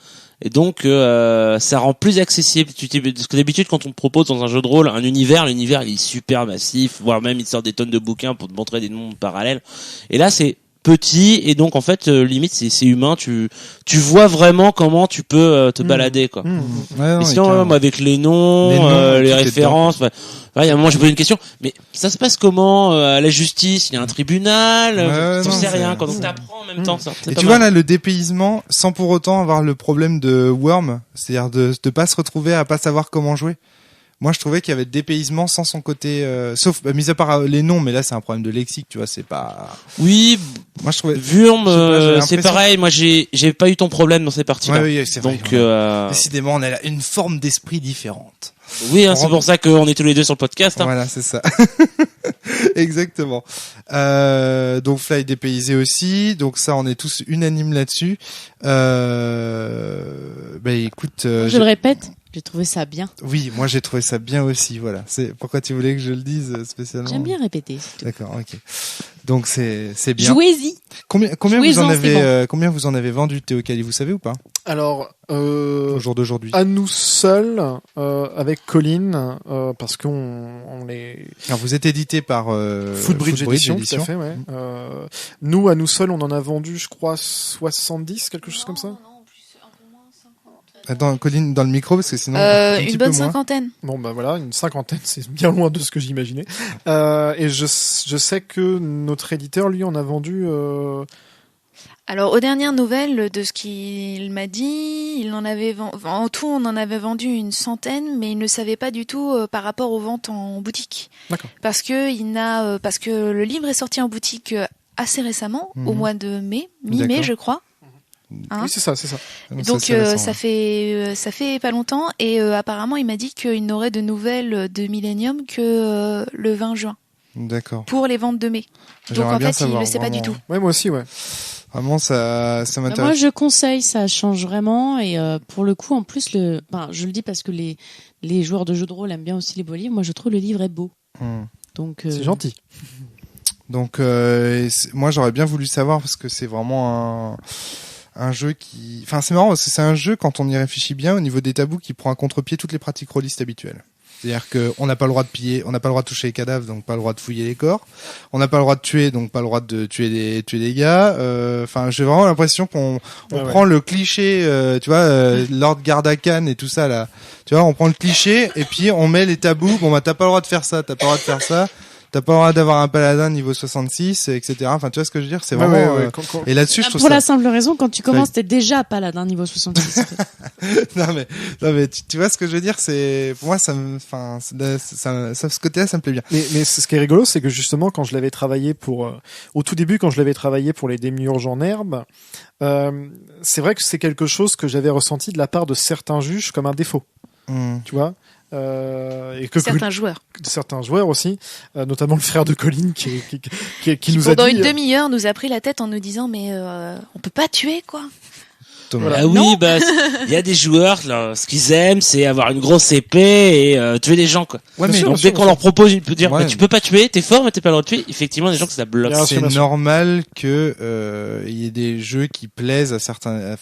S3: Et donc, ça rend plus accessible. Parce que d'habitude, quand on te propose dans un jeu de rôle un univers, l'univers, il est super massif, voire même il sort des tonnes de bouquins pour te montrer des mondes parallèles. Et là, c'est petit, et donc, en fait, limite, c'est humain. Tu vois vraiment comment tu peux te balader, quoi.
S1: Ouais,
S3: et sinon, moi, avec les noms, les références, il y a un moment, j'ai posé une question, mais ça se passe comment à la justice? Il y a un tribunal, tu sais rien, quand on t'apprend en même temps. Ça,
S1: et tu vois là le dépaysement sans pour autant avoir le problème de Worm, c'est-à-dire de pas se retrouver à pas savoir comment jouer. moi je trouvais qu'il y avait le dépaysement sans son côté, sauf mis à part les noms, mais là c'est un problème de lexique, tu vois, c'est pas.
S3: Oui.
S1: Moi je trouvais.
S3: Wurm,
S1: j'ai
S3: c'est pareil. Moi j'ai pas eu ton problème dans ces parties-là.
S1: Ouais, oui, c'est vrai.
S3: Donc
S1: décidément, on a là une forme d'esprit différente.
S3: oui, hein, c'est pour ça qu'on est tous les deux sur le podcast. Hein.
S1: Voilà, c'est ça. Exactement. Donc Fly dépaysé aussi. Donc ça, on est tous unanimes là-dessus. Écoute,
S2: Je le répète, j'ai trouvé ça bien.
S1: oui, moi j'ai trouvé ça bien aussi. Voilà. C'est pourquoi tu voulais que je le dise spécialement.
S2: J'aime bien répéter.
S1: D'accord, ok. Donc c'est bien.
S2: Jouez-y.
S1: Combien
S2: Jouez-en,
S1: combien vous en avez vendu Théo Cali, vous savez ou pas
S5: Alors,
S1: au jour d'aujourd'hui?
S5: à nous seuls, avec Colin, parce qu'on les...
S1: Alors vous êtes édité par
S5: Footbridge Edition, tout à fait, ouais. Nous, à nous seuls, on en a vendu, je crois, 70, quelque chose comme ça.
S4: Non, plus un peu moins, 50.
S1: Attends, Colline dans le micro parce que sinon un petit
S4: Une
S1: peu
S4: bonne
S1: moins.
S4: cinquantaine.
S5: Bon, bah voilà, une cinquantaine, c'est bien loin de ce que j'imaginais. Et je sais que notre éditeur, lui, en a vendu...
S4: Alors, aux dernières nouvelles, de ce qu'il m'a dit, il en avait en tout, on en avait vendu une centaine, mais il ne savait pas du tout par rapport aux ventes en boutique.
S5: D'accord.
S4: Parce que le livre est sorti en boutique assez récemment, au mois de mai, mi-mai,
S1: D'accord.
S4: je crois. Hein.
S5: Oui, c'est ça, c'est ça.
S4: Donc
S1: c'est récent,
S4: ça
S1: ouais.
S4: fait pas longtemps et apparemment il m'a dit qu'il n'aurait de nouvelles de Millennium que le 20 juin
S1: D'accord.
S4: pour les ventes de mai. Donc
S1: J'aimerais
S4: en
S1: bien
S4: fait il
S1: savoir,
S4: le sait pas du
S1: vraiment.
S4: tout.
S5: Ouais, moi aussi, ouais.
S1: Vraiment, ça
S2: Bah,
S1: m'intéresse.
S2: moi, je conseille, ça change vraiment. Et pour le coup, en plus, je le dis parce que les joueurs de jeux de rôle aiment bien aussi les beaux livres. Moi, je trouve le livre est beau. Donc,
S5: C'est gentil.
S1: Donc, moi, j'aurais bien voulu savoir parce que c'est vraiment un jeu qui... Enfin, c'est marrant parce que c'est un jeu, quand on y réfléchit bien, au niveau des tabous, qui prend à contre-pied toutes les pratiques rôlistes habituelles. C'est-à-dire qu'on n'a pas le droit de piller, on n'a pas le droit de toucher les cadavres, donc pas le droit de fouiller les corps. On n'a pas le droit de tuer, donc pas le droit de tuer des gars. Enfin, j'ai vraiment l'impression qu'on prend le cliché, tu vois, Lord Gardakan et tout ça là. Tu vois, on prend le cliché et puis on met les tabous. Bon bah t'as pas le droit de faire ça, t'as pas le droit de faire ça. T'as pas le droit d'avoir un paladin niveau 66, etc. Enfin, tu vois ce que je veux dire? C'est vraiment. Et là-dessus, je trouve
S2: pour
S1: ça.
S2: la simple raison, quand tu commences, t'es déjà paladin niveau 66.
S1: non mais tu vois ce que je veux dire? C'est pour moi ça me, enfin, ce côté-là, ça me plaît bien.
S5: Mais ce qui est rigolo, c'est que justement, quand je l'avais travaillé au tout début, quand je l'avais travaillé pour les démiurges en herbe, c'est vrai que c'est quelque chose que j'avais ressenti de la part de certains juges comme un défaut. Tu vois? Et que certains joueurs aussi, notamment le frère de Colin qui nous a dit
S4: pendant une demi-heure nous a pris la tête en nous disant mais on peut pas tuer quoi.
S1: Voilà.
S3: Ah oui, bah il y a des joueurs là, ce qu'ils aiment, c'est avoir une grosse épée et tuer des gens quoi.
S1: Ouais, mais
S3: donc dès qu'on leur propose, ils peuvent dire bah, tu peux pas tuer, t'es fort mais t'es pas le droit de tuer. Effectivement, des gens que ça bloque.
S1: C'est normal que il y ait des jeux qui plaisent à certaines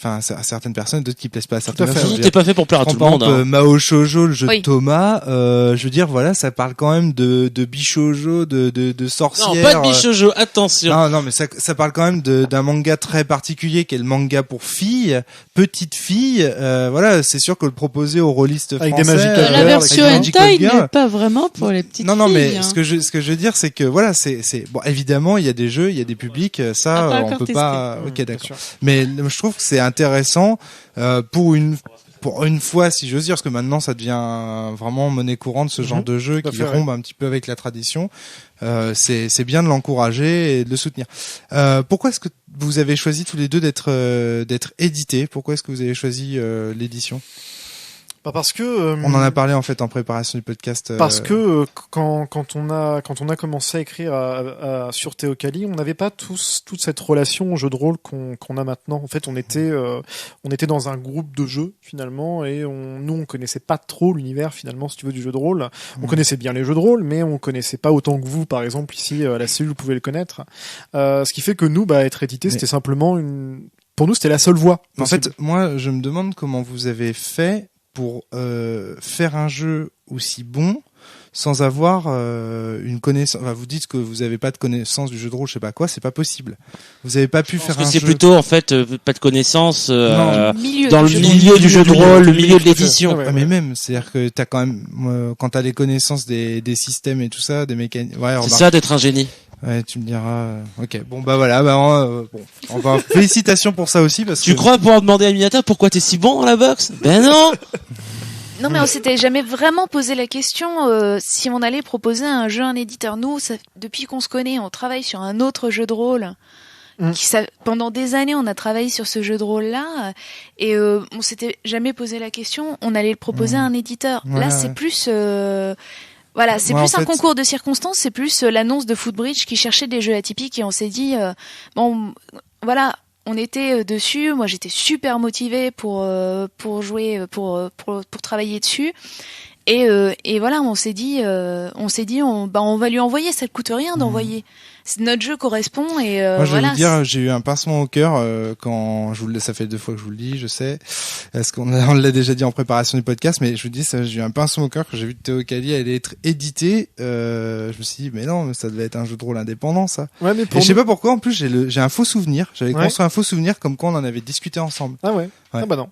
S1: personnes, d'autres qui plaisent pas à certaines personnes.
S3: T'es pas fait pour plaire à tout le monde.
S1: Hein. Mao Shoujo, le jeu de Thomas, je veux dire voilà, ça parle quand même de bishoujo, de sorcières.
S3: Non, pas de bishoujo, attention.
S1: Non, mais ça parle quand même d'un manga très particulier qui est le manga pour filles. Petite fille, voilà, c'est sûr que le proposer aux rôlistes français,
S5: avec des magical
S2: la version hentai n'est pas vraiment pour les petites filles.
S1: Non, mais
S2: hein.
S1: ce que je veux dire, c'est que voilà, c'est bon, évidemment, il y a des jeux, il y a des publics, ça, on peut pas. Ok, d'accord. Mais je trouve que c'est intéressant pour une fois, si j'ose dire, parce que maintenant ça devient vraiment monnaie courante ce genre de jeu qui rompt un petit peu avec la tradition. C'est bien de l'encourager et de le soutenir. Pourquoi est-ce que vous avez choisi tous les deux d'être édités? Pourquoi est-ce que vous avez choisi l'édition?
S5: Parce que
S1: on en a parlé en fait en préparation du podcast.
S5: Parce que quand on a commencé à écrire sur Théo Cali, on n'avait pas toute cette relation au jeu de rôle qu'on a maintenant. En fait, on était dans un groupe de jeux finalement et on connaissait pas trop l'univers finalement, si tu veux, du jeu de rôle. On connaissait bien les jeux de rôle, mais on connaissait pas autant que vous, par exemple ici à la cellule, vous pouvez le connaître. Ce qui fait que nous, être édité, c'était simplement pour nous, c'était la seule voie.
S1: En fait, moi, je me demande comment vous avez fait pour faire un jeu aussi bon sans avoir une connaissance. Enfin, vous dites que vous n'avez pas de connaissance du jeu de rôle, je sais pas quoi, c'est pas possible. Vous avez pas pu faire un jeu.
S3: C'est plutôt en fait pas de connaissance dans le
S4: milieu
S3: du jeu de rôle, le milieu de l'édition.
S1: Mais même, c'est-à-dire que t'as quand même quand t'as les connaissances des systèmes et tout ça, des mécaniques. Ouais,
S3: c'est ça d'être un génie.
S1: Ouais, tu me diras. Ok, bon bah voilà, félicitations pour ça aussi parce que.
S3: Tu crois pouvoir demander à Minata pourquoi t'es si bon dans la boxe? Ben non.
S4: Non, mais on s'était jamais vraiment posé la question si on allait proposer un jeu à un éditeur. Nous, depuis qu'on se connaît, on travaille sur un autre jeu de rôle. Pendant des années, on a travaillé sur ce jeu de rôle-là et on s'était jamais posé la question. On allait le proposer à un éditeur.
S1: Voilà,
S4: là, c'est plus... c'est plus un concours de circonstances, c'est plus l'annonce de Footbridge qui cherchait des jeux atypiques et on s'est dit, on était dessus. Moi, j'étais super motivée pour jouer, pour travailler dessus. Et voilà, on s'est dit, on va lui envoyer, ça ne coûte rien d'envoyer. Notre jeu correspond et
S1: moi, je vais
S4: voilà.
S1: vous dire, j'ai eu un pincement au cœur quand ça fait 2 fois que je vous le dis, je sais. Est-ce qu'on l'a déjà dit en préparation du podcast, mais je vous dis ça, j'ai eu un pincement au cœur quand j'ai vu que Théo Cali allait être édité. Je me suis dit mais non, mais ça devait être un jeu de rôle indépendant ça.
S5: Ouais, mais
S1: et je sais pas pourquoi en plus j'ai un faux souvenir. J'avais construit un faux souvenir comme quoi on en avait discuté ensemble.
S5: Ah ouais. Ah bah non.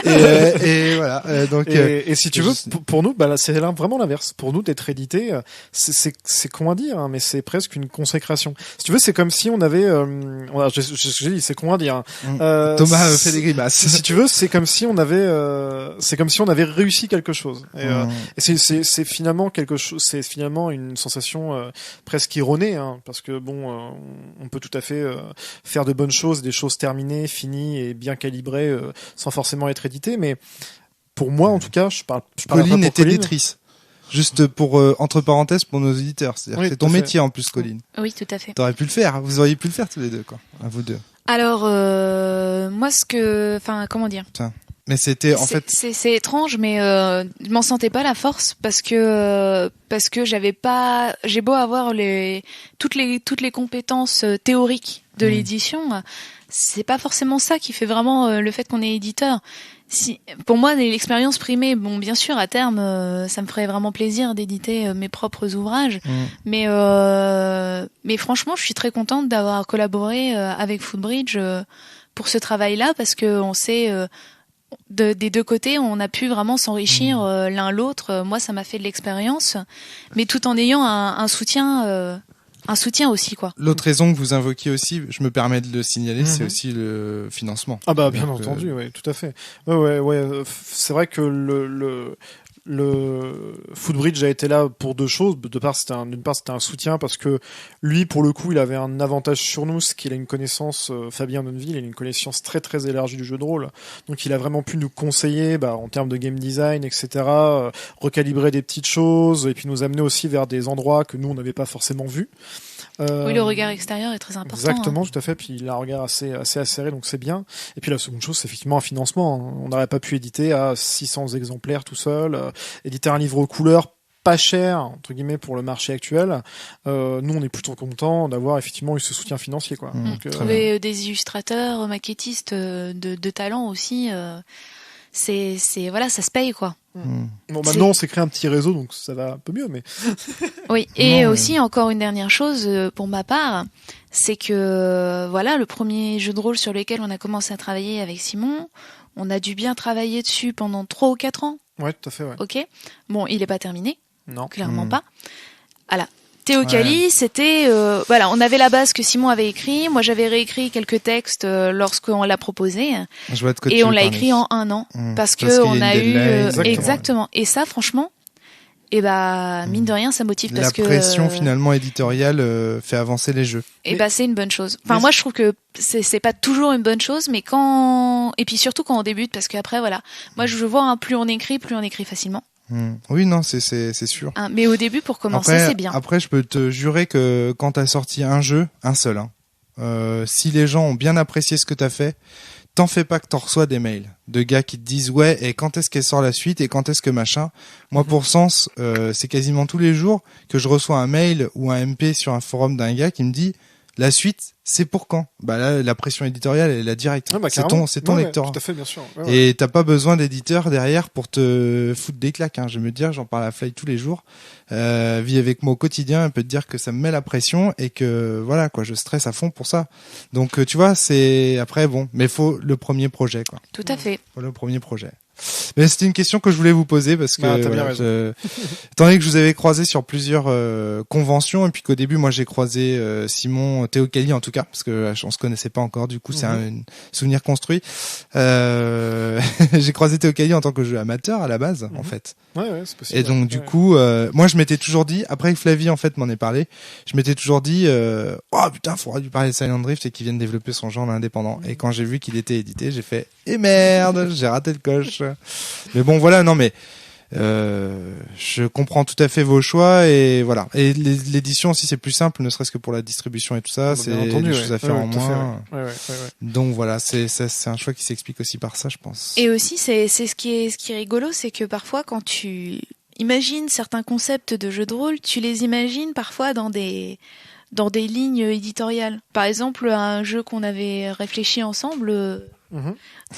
S1: Et voilà. Donc
S5: et si tu veux, pour nous, bah c'est vraiment l'inverse. Pour nous, d'être édité, c'est con à dire, hein, mais c'est presque une consécration. Si tu veux, c'est comme si on avait, j'ai dit, c'est con à dire. Hein.
S1: Thomas fait des grimaces.
S5: Si tu veux, c'est comme si on avait réussi quelque chose. Et c'est finalement quelque chose, c'est finalement une sensation presque erronée, hein, parce que bon, on peut tout à fait faire de bonnes choses, des choses terminées, finies et bien calibrées, sans forcément être édité. Mais pour moi, en tout cas, je parle
S1: Colline est éditrice. Juste pour entre parenthèses pour nos éditeurs, c'est-à-dire c'est ton métier en plus, Colline.
S4: Oui, tout à fait.
S1: T'aurais pu le faire, vous auriez pu le faire tous les deux, quoi, à vous deux.
S4: Alors moi, comment dire.
S1: Mais c'était en fait.
S4: C'est étrange, mais je m'en sentais pas la force parce que j'ai beau avoir toutes les compétences théoriques de l'édition, c'est pas forcément ça qui fait vraiment le fait qu'on est éditeur. Pour moi, l'expérience primée, bon, bien sûr, à terme, ça me ferait vraiment plaisir d'éditer mes propres ouvrages. Mais franchement, je suis très contente d'avoir collaboré avec Footbridge pour ce travail-là parce que on sait, des deux côtés, on a pu vraiment s'enrichir l'un l'autre. Moi, ça m'a fait de l'expérience, mais tout en ayant un soutien. Un soutien aussi, quoi.
S1: L'autre raison que vous invoquiez aussi, je me permets de le signaler, c'est aussi le financement.
S5: Ah bah bien entendu, oui, tout à fait. Ouais. C'est vrai que le Footbridge a été là pour 2 choses. D'une part, c'était un soutien parce que lui, pour le coup, il avait un avantage sur nous, c'est qu'il a une connaissance, Fabien Nonneville, il a une connaissance très très élargie du jeu de rôle. Donc, il a vraiment pu nous conseiller, en termes de game design, etc., recalibrer des petites choses et puis nous amener aussi vers des endroits que nous on n'avait pas forcément vus.
S4: Oui, le regard extérieur est très important.
S5: Exactement, tout à fait. Puis il a un regard assez acéré, donc c'est bien. Et puis la seconde chose, c'est effectivement un financement. On n'aurait pas pu éditer à 600 exemplaires tout seul, éditer un livre couleur pas cher entre guillemets pour le marché actuel. Nous, on est plutôt content d'avoir effectivement eu ce soutien financier, quoi.
S4: Trouver des illustrateurs, maquettistes de talent aussi. C'est ça se paye, quoi.
S5: Bon, maintenant on s'est créé un petit réseau, donc ça va un peu mieux, mais
S4: oui. Et aussi encore une dernière chose pour ma part, c'est que le premier jeu de rôle sur lequel on a commencé à travailler avec Simon, on a dû bien travailler dessus pendant 3 ou 4 ans.
S5: Ouais, tout à fait. Ouais.
S4: Ok. Bon, il est pas terminé.
S5: Non.
S4: Clairement pas. Voilà. Théo Cali, c'était on avait la base que Simon avait écrit. Moi, j'avais réécrit quelques textes lorsqu'on l'a proposé.
S1: Je vois de quoi
S4: et on l'a écrit en 1 an parce que on a eu exactement. Et ça, franchement, mine de rien, ça motive parce que
S1: la pression finalement éditoriale fait avancer les jeux.
S4: Et c'est une bonne chose. Enfin, moi, je trouve que c'est pas toujours une bonne chose, mais et puis surtout quand on débute, parce qu'après, moi, je vois, plus on écrit facilement.
S1: Oui, non, c'est sûr.
S4: Mais au début, pour commencer, c'est bien.
S1: Après, je peux te jurer que quand t'as sorti un jeu, un seul, si les gens ont bien apprécié ce que t'as fait, t'en fais pas que t'en reçois des mails de gars qui te disent et quand est-ce qu'elle sort la suite et quand est-ce que machin. Moi, pour Sens, c'est quasiment tous les jours que je reçois un mail ou un MP sur un forum d'un gars qui me dit la suite, c'est pour quand? Là, la pression éditoriale, elle est directe. C'est ton lectorat.
S5: Tout à fait, bien sûr.
S1: Et t'as pas besoin d'éditeur derrière pour te foutre des claques. Je vais me dire, j'en parle à Fly tous les jours. Vis avec moi au quotidien, elle peut te dire que ça me met la pression et que je stresse à fond pour ça. Donc tu vois, c'est après mais faut le premier projet, quoi.
S4: Tout à fait.
S1: Faut le premier projet. Mais c'était une question que je voulais vous poser parce que
S5: T'as bien raison.
S1: étant donné que je vous avais croisé sur plusieurs conventions et puis qu'au début moi j'ai croisé Simon Théocali en tout cas parce que on se connaissait pas encore, du coup c'est un souvenir construit. J'ai croisé Théocali en tant que jeu amateur à la base en fait.
S5: Ouais, c'est possible.
S1: Et donc du coup, moi je m'étais toujours dit, après que Flavie en fait m'en ait parlé, je m'étais toujours dit, oh putain, faudra lui parler de Silent Drift et qu'il vienne développer son genre indépendant. Et quand j'ai vu qu'il était édité, j'ai fait, eh merde, j'ai raté le coche. Mais bon voilà, non mais je comprends tout à fait vos choix et voilà. Et l'édition aussi c'est plus simple, ne serait-ce que pour la distribution et tout ça, c'est des choses à faire en moins. Donc voilà, c'est un choix qui s'explique aussi par ça, je pense.
S4: Et aussi, c'est ce qui est rigolo, c'est que parfois quand tu imagines certains concepts de jeux de rôle, tu les imagines parfois dans des lignes éditoriales. Par exemple, un jeu qu'on avait réfléchi ensemble.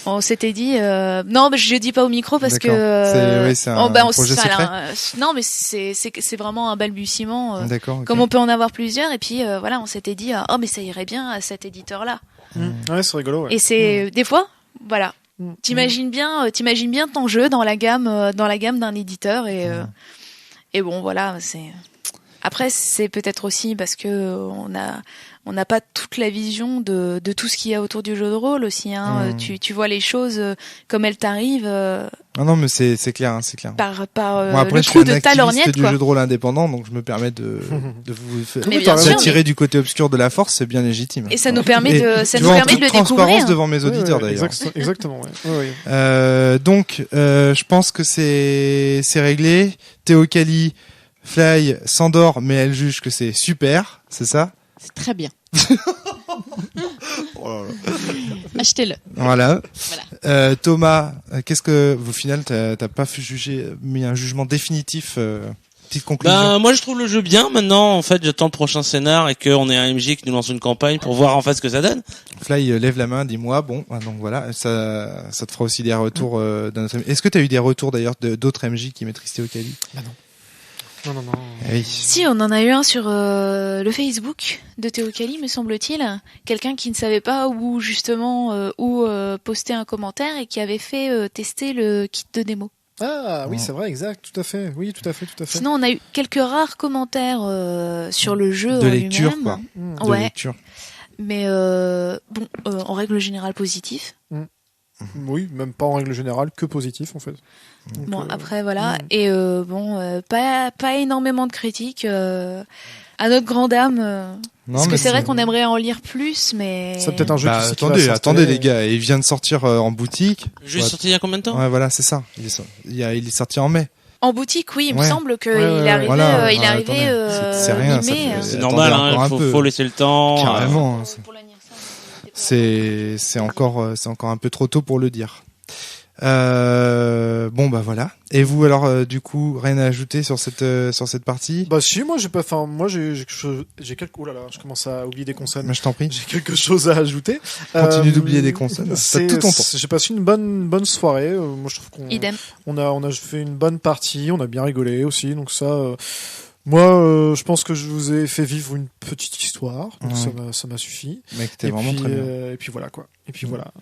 S4: On s'était dit non, mais je dis pas au micro parce que
S1: c'est un projet secret.
S4: Non, mais c'est vraiment un balbutiement.
S1: D'accord. Okay.
S4: Comme on peut en avoir plusieurs, et puis voilà, on s'était dit oh mais ça irait bien à cet éditeur-là.
S5: Ouais, c'est rigolo. Ouais.
S4: Et c'est des fois, voilà, t'imagines bien ton jeu dans la gamme d'un éditeur et bon voilà, c'est. Après, c'est peut-être aussi parce que on n'a pas toute la vision de tout ce qu'il y a autour du jeu de rôle aussi. Hein. Tu vois les choses comme elles t'arrivent.
S1: Ah non, mais c'est clair, c'est clair.
S4: Par
S1: bon, après,
S4: le trou de ta lorgnette,
S1: je suis un activiste du
S4: quoi.
S1: jeu de rôle indépendant, donc je me permets de vous attirer du côté obscur de la force, c'est bien légitime.
S4: Et ça nous permet de le découvrir.
S1: Transparence devant mes auditeurs d'ailleurs.
S5: Exactement. Ouais.
S1: Donc, je pense que c'est réglé. Théocali, Fly s'endort, mais elle juge que c'est super, c'est ça?
S2: C'est très bien.
S1: Oh là là.
S2: Achetez-le.
S1: Voilà. Thomas, qu'est-ce que, au final, t'as pas mis un jugement définitif, petite conclusion?
S3: Ben, moi, je trouve le jeu bien. Maintenant, en fait, j'attends le prochain scénar et qu'on ait un MJ qui nous lance une campagne pour voir en fait ce que ça donne.
S1: Fly lève la main, dis-moi. Bon, donc voilà, ça te fera aussi des retours d'un autre. Est-ce que t'as eu des retours d'ailleurs d'autres MJ qui maîtrisent Théocali?
S5: Bah non. Non.
S1: Oui.
S4: Si, on en a eu un sur le Facebook de Théocali, me semble-t-il. Quelqu'un qui ne savait pas où justement poster un commentaire et qui avait fait tester le kit de démo.
S5: Ah oui, c'est vrai, exact, tout à fait. Oui, tout à fait.
S4: Sinon, on a eu quelques rares commentaires sur le jeu
S1: de
S4: en
S1: lecture,
S4: lui-même.
S1: quoi.
S4: Ouais.
S1: De lecture.
S4: Mais en règle générale positif.
S5: Oui, même pas en règle générale, que positif en fait. Donc,
S4: bon, après voilà. Et pas énormément de critiques. À notre grande âme. Parce que c'est vrai qu'on aimerait en lire plus, mais.
S5: C'est peut-être un jeu qui
S1: attendez les gars, il vient de sortir en boutique.
S3: Le jeu est sorti il y a combien de temps?
S1: Ouais, voilà, c'est ça. Il est sorti en mai.
S4: En boutique, oui, il me semble qu'il
S1: est
S4: arrivé.
S1: Voilà,
S4: il est arrivé.
S1: C'est rien,
S3: c'est normal, hein, faut laisser le temps.
S1: Carrément. C'est encore un peu trop tôt pour le dire. Bon bah voilà. Et vous alors du coup rien à ajouter sur cette partie?
S5: Bah si, moi j'ai quelques. Oh là là, je commence à oublier des consonnes.
S1: Mais je t'en prie.
S5: J'ai quelque chose à ajouter.
S1: Continue d'oublier des consonnes. T'as tout ton temps.
S5: J'ai passé une bonne soirée. Moi je trouve
S4: Idem.
S5: On a fait une bonne partie. On a bien rigolé aussi. Donc ça. Moi, je pense que je vous ai fait vivre une petite histoire, donc ça m'a suffi.
S1: Mais c'était vraiment très bien.
S5: Et puis voilà quoi. Et puis voilà.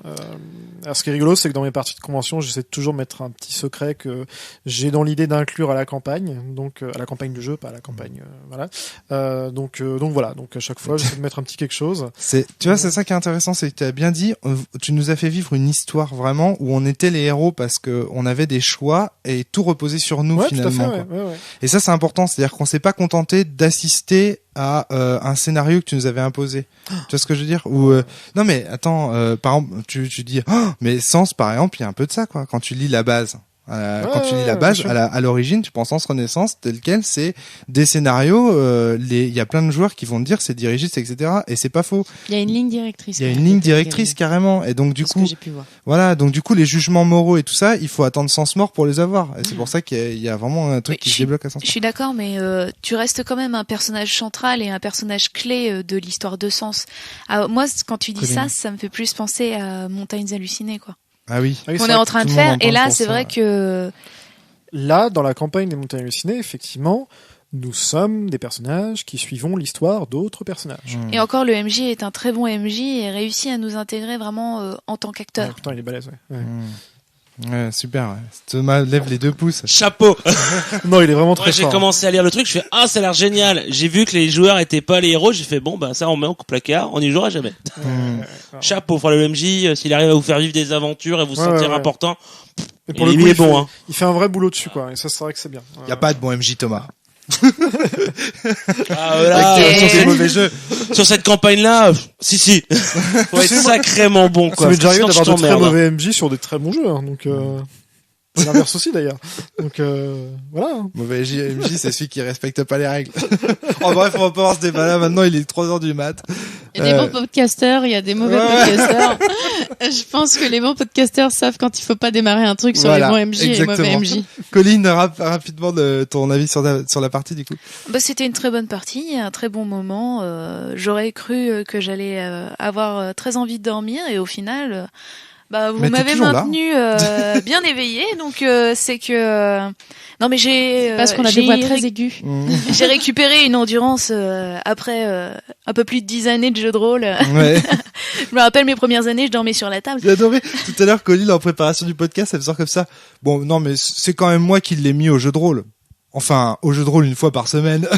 S5: Alors ce qui est rigolo, c'est que dans mes parties de convention, j'essaie de toujours mettre un petit secret que j'ai dans l'idée d'inclure à la campagne, donc à la campagne du jeu, pas à la campagne, voilà. Donc voilà. Donc à chaque fois, j'essaie de mettre un petit quelque chose.
S1: Tu vois, c'est ça qui est intéressant, c'est que tu as bien dit, tu nous as fait vivre une histoire vraiment où on était les héros parce que on avait des choix et tout reposait sur nous finalement.
S5: Tout à fait, ouais.
S1: Et ça, c'est important, c'est-à-dire qu'on s'est pas contenté d'assister à un scénario que tu nous avais imposé. Tu vois ce que je veux dire? Ou non mais attends, par exemple, tu dis mais Sens par exemple, il y a un peu de ça quoi. Quand tu lis la base, quand tu lis la base à l'origine, tu prends Sens Renaissance tel quel, c'est des scénarios. Il y a plein de joueurs qui vont te dire c'est dirigiste, etc. Et c'est pas faux.
S2: Il y a une ligne directrice.
S1: Il y a une ligne directrice carrément. Et donc du coup, voilà. Donc du coup, les jugements moraux et tout ça, il faut attendre Sens Mort pour les avoir. Et c'est pour ça qu'il y a vraiment un truc qui se débloque à Sens Mort.
S4: Je suis d'accord, mais tu restes quand même un personnage central et un personnage clé de l'histoire de Sens. Moi, quand tu dis ça me fait plus penser à Montagnes hallucinées, quoi.
S1: Ah oui.
S4: On est en train de faire, et là, c'est vrai que...
S5: Là, dans la campagne des Montagnes hallucinées, effectivement, nous sommes des personnages qui suivons l'histoire d'autres personnages.
S4: Et encore, le MJ est un très bon MJ et réussit à nous intégrer vraiment en tant qu'acteur.
S5: Pourtant, il est balèze, ouais.
S1: Ouais, super. Ouais. Thomas lève les 2 pouces.
S3: Chapeau.
S5: Non, il est vraiment très
S3: J'ai
S5: fort.
S3: commencé à lire le truc, je fais ça a l'air génial. J'ai vu que les joueurs étaient pas les héros, j'ai fait bon bah ça on met au placard, on y jouera jamais. Chapeau pour le MJ, s'il arrive à vous faire vivre des aventures et vous sentir important.
S5: Et pour
S3: il
S5: le coup,
S3: est bon hein.
S5: il fait un vrai boulot dessus quoi. Et ça c'est vrai que c'est bien.
S1: Y a pas de bon MJ Thomas.
S3: Ah voilà.
S1: Sur ces mauvais jeux.
S3: Sur cette campagne là, si. Faut être sacrément bon quoi.
S5: Ça m'est déjà arrivé
S3: Sinon,
S5: d'avoir
S3: tu
S5: de très
S3: t'emmerdes.
S5: mauvais MJ sur des très bons jeux, hein, donc l'inverse aussi d'ailleurs. Donc voilà.
S1: Mauvais MJ, c'est celui qui respecte pas les règles. En bref, on va pas avoir ce débat là. Maintenant, il est 3h du mat.
S2: Il y a des bons podcasters, il y a des mauvais podcasters. Je pense que les bons podcasters savent quand il faut pas démarrer un truc sur
S1: Voilà,
S2: les bons MJ et les mauvais
S1: exactement.
S2: MJ.
S1: Colline, rapidement de ton avis sur la partie du coup.
S4: Bah, c'était une très bonne partie, un très bon moment. J'aurais cru que j'allais avoir très envie de dormir et au final, bah, vous
S1: Mais t'es
S4: m'avez
S1: toujours là.
S4: maintenu bien éveillé. Donc c'est que non mais j'ai
S2: Parce qu'on a des voix très aiguës.
S4: j'ai récupéré une endurance après un peu plus de 10 années de jeu de rôle.
S1: Ouais.
S4: Je me rappelle mes premières années, je dormais sur la table.
S1: J'ai adoré. Tout à l'heure, Colline, en préparation du podcast, elle sort comme ça. Bon, non, mais c'est quand même moi qui l'ai mis au jeu de rôle. Enfin, au jeu de rôle une fois par semaine.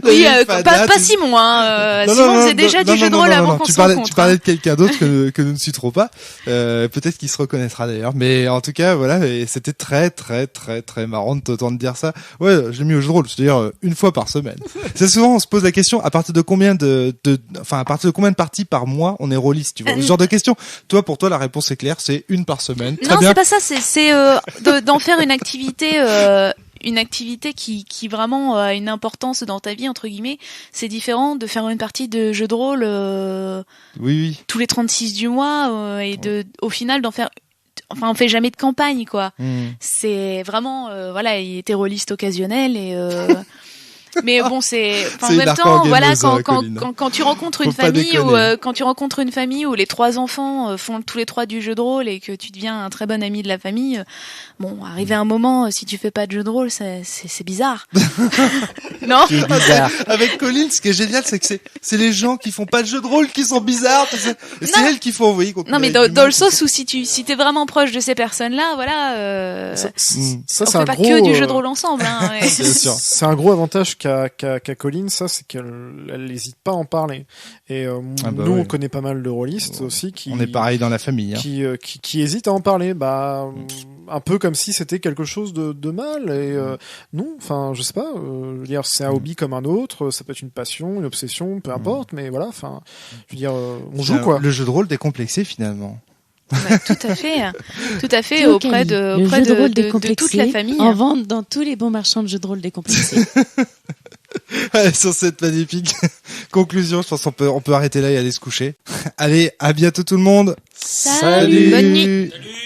S4: Oui, pas Simon. Hein. Simon faisait déjà du jeu de rôle avant qu'on se rencontre.
S1: Tu parlais de quelqu'un d'autre que nous ne citerons pas. Peut-être qu'il se reconnaîtra d'ailleurs. Mais en tout cas, voilà, et c'était très, très, très, très marrant de t'entendre dire ça. Ouais, je l'ai mis au jeu de rôle, c'est-à-dire une fois par semaine. C'est souvent, on se pose la question, à partir de combien à partir de combien de parties par mois on est rôliste, tu vois. Ce genre de question. Toi, pour toi, la réponse est claire, c'est une par semaine. Très
S4: Non,
S1: bien.
S4: c'est pas ça. C'est d'en faire une activité. Une activité qui vraiment a une importance dans ta vie, entre guillemets. C'est différent de faire une partie de jeu de rôle
S1: Oui.
S4: tous les 36 du mois et au final d'en faire... Enfin, on fait jamais de campagne, quoi. C'est vraiment... voilà, il était rôliste occasionnel et... Mais bon, c'est en
S1: une
S4: même temps,
S1: hardcore
S4: voilà,
S1: gameuse, Colline.
S4: quand tu rencontres une
S1: Faut pas
S4: famille ou
S1: déconner.
S4: quand tu rencontres une famille où les 3 enfants font tous les 3 du jeu de rôle et que tu deviens un très bon ami de la famille, bon, arrivé un moment, si tu fais pas de jeu de rôle, c'est bizarre. Non?
S3: C'est bizarre.
S1: Avec Colline, ce qui est génial, c'est que c'est les gens qui font pas de jeu de rôle qui sont bizarres. Et c'est
S4: Non.
S1: elles qu'il faut envoyer.
S4: Non, mais dans le sens où si t'es vraiment proche de ces personnes-là, voilà,
S5: Ça,
S4: on
S5: c'est
S4: fait
S5: un
S4: pas
S5: gros.
S4: que du jeu de rôle ensemble, hein. Ouais.
S1: Bien sûr.
S5: C'est un gros avantage qu'a Colline, ça, c'est qu'elle n'hésite pas à en parler. Et
S1: bah
S5: nous,
S1: ouais.
S5: on connaît pas mal de rôlistes aussi qui
S1: On est pareil dans la famille. Hein.
S5: qui hésitent à en parler. Bah, un peu comme si c'était quelque chose de mal. Et non, enfin, je sais pas. Je veux dire, c'est un hobby comme un autre. Ça peut être une passion, une obsession, peu importe. Mais voilà, enfin, je veux dire, on joue quoi.
S1: Le jeu de rôle décomplexé finalement.
S4: Ouais, tout à fait,
S2: Théo
S4: auprès
S2: Cali,
S4: de
S2: le jeu de rôle
S4: de
S2: décomplexé
S4: toute la famille.
S2: En vente dans tous les bons marchands de jeux de rôle décomplexés.
S1: Allez, sur cette magnifique conclusion, je pense qu'on peut arrêter là et aller se coucher. Allez, à bientôt tout le monde.
S4: Salut. Bonne nuit.
S3: Salut.